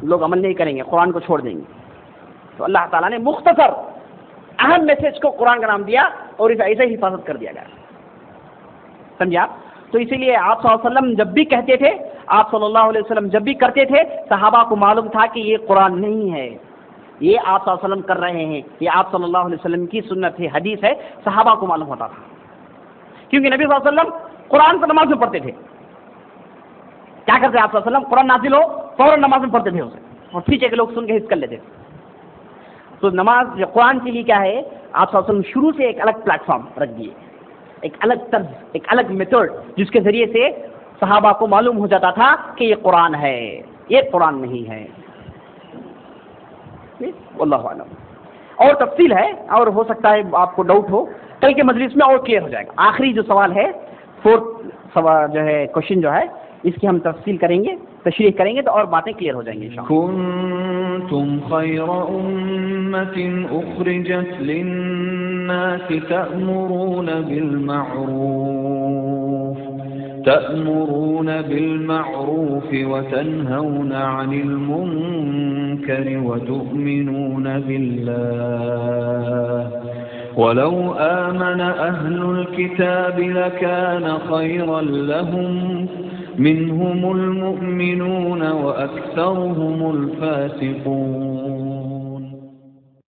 لوگ عمل نہیں کریں گے، قرآن کو چھوڑ دیں گے. تو اللہ تعالیٰ نے مختصر اہم میسج کو قرآن کا نام دیا اور اسے ایسے ہی حفاظت کر دیا گیا. سمجھا؟ تو اسی لیے آپ صلی اللہ علیہ وسلم جب بھی کہتے تھے، آپ صلی اللہ علیہ وسلم جب بھی کرتے تھے، صحابہ کو معلوم تھا کہ یہ قرآن نہیں ہے، یہ آپ صلی اللہ علیہ وسلم کر رہے ہیں، یہ آپ صلی اللہ علیہ وسلم کی سنت ہے، حدیث ہے. صحابہ کو معلوم ہوتا تھا کیونکہ نبی صلی اللہ علیہ وسلم قرآن کو نماز میں پڑھتے تھے. کیا کرتے آپ صلی اللہ علیہ وسلم؟ قرآن نازل ہو فوراً نماز میں پڑھتے تھے اسے، اور پیچھے کے لوگ سن کے حفظ کر لیتے. تو نماز قرآن کے لیے کیا ہے، آپ صلی اللہ علیہ وسلم شروع سے ایک الگ پلیٹ فارم رکھ دیے، ایک الگ طرز، ایک الگ میتھڈ، جس کے ذریعے سے صحابہ کو معلوم ہو جاتا تھا کہ یہ قرآن ہے، یہ قرآن نہیں ہے. واللہ اعلم. اور تفصیل ہے، اور ہو سکتا ہے آپ کو ڈاؤٹ ہو، کل کے مجلس میں اور کلیئر ہو جائے گا. آخری جو سوال ہے، 4th سوال جو ہے، کوشچن جو ہے، اس کی ہم تفصیل کریں گے، تشریح کریں گے تو اور باتیں کلیئر ہو جائیں گے انشاءاللہ. كنتم خير أمة أخرجت للناس تأمرون بالمعروف وتنهون عن المنكر وتؤمنون بالله ولو آمن أهل الكتاب لكان خيرا لهم منهم المؤمنون وأكثرهم الفاسقون.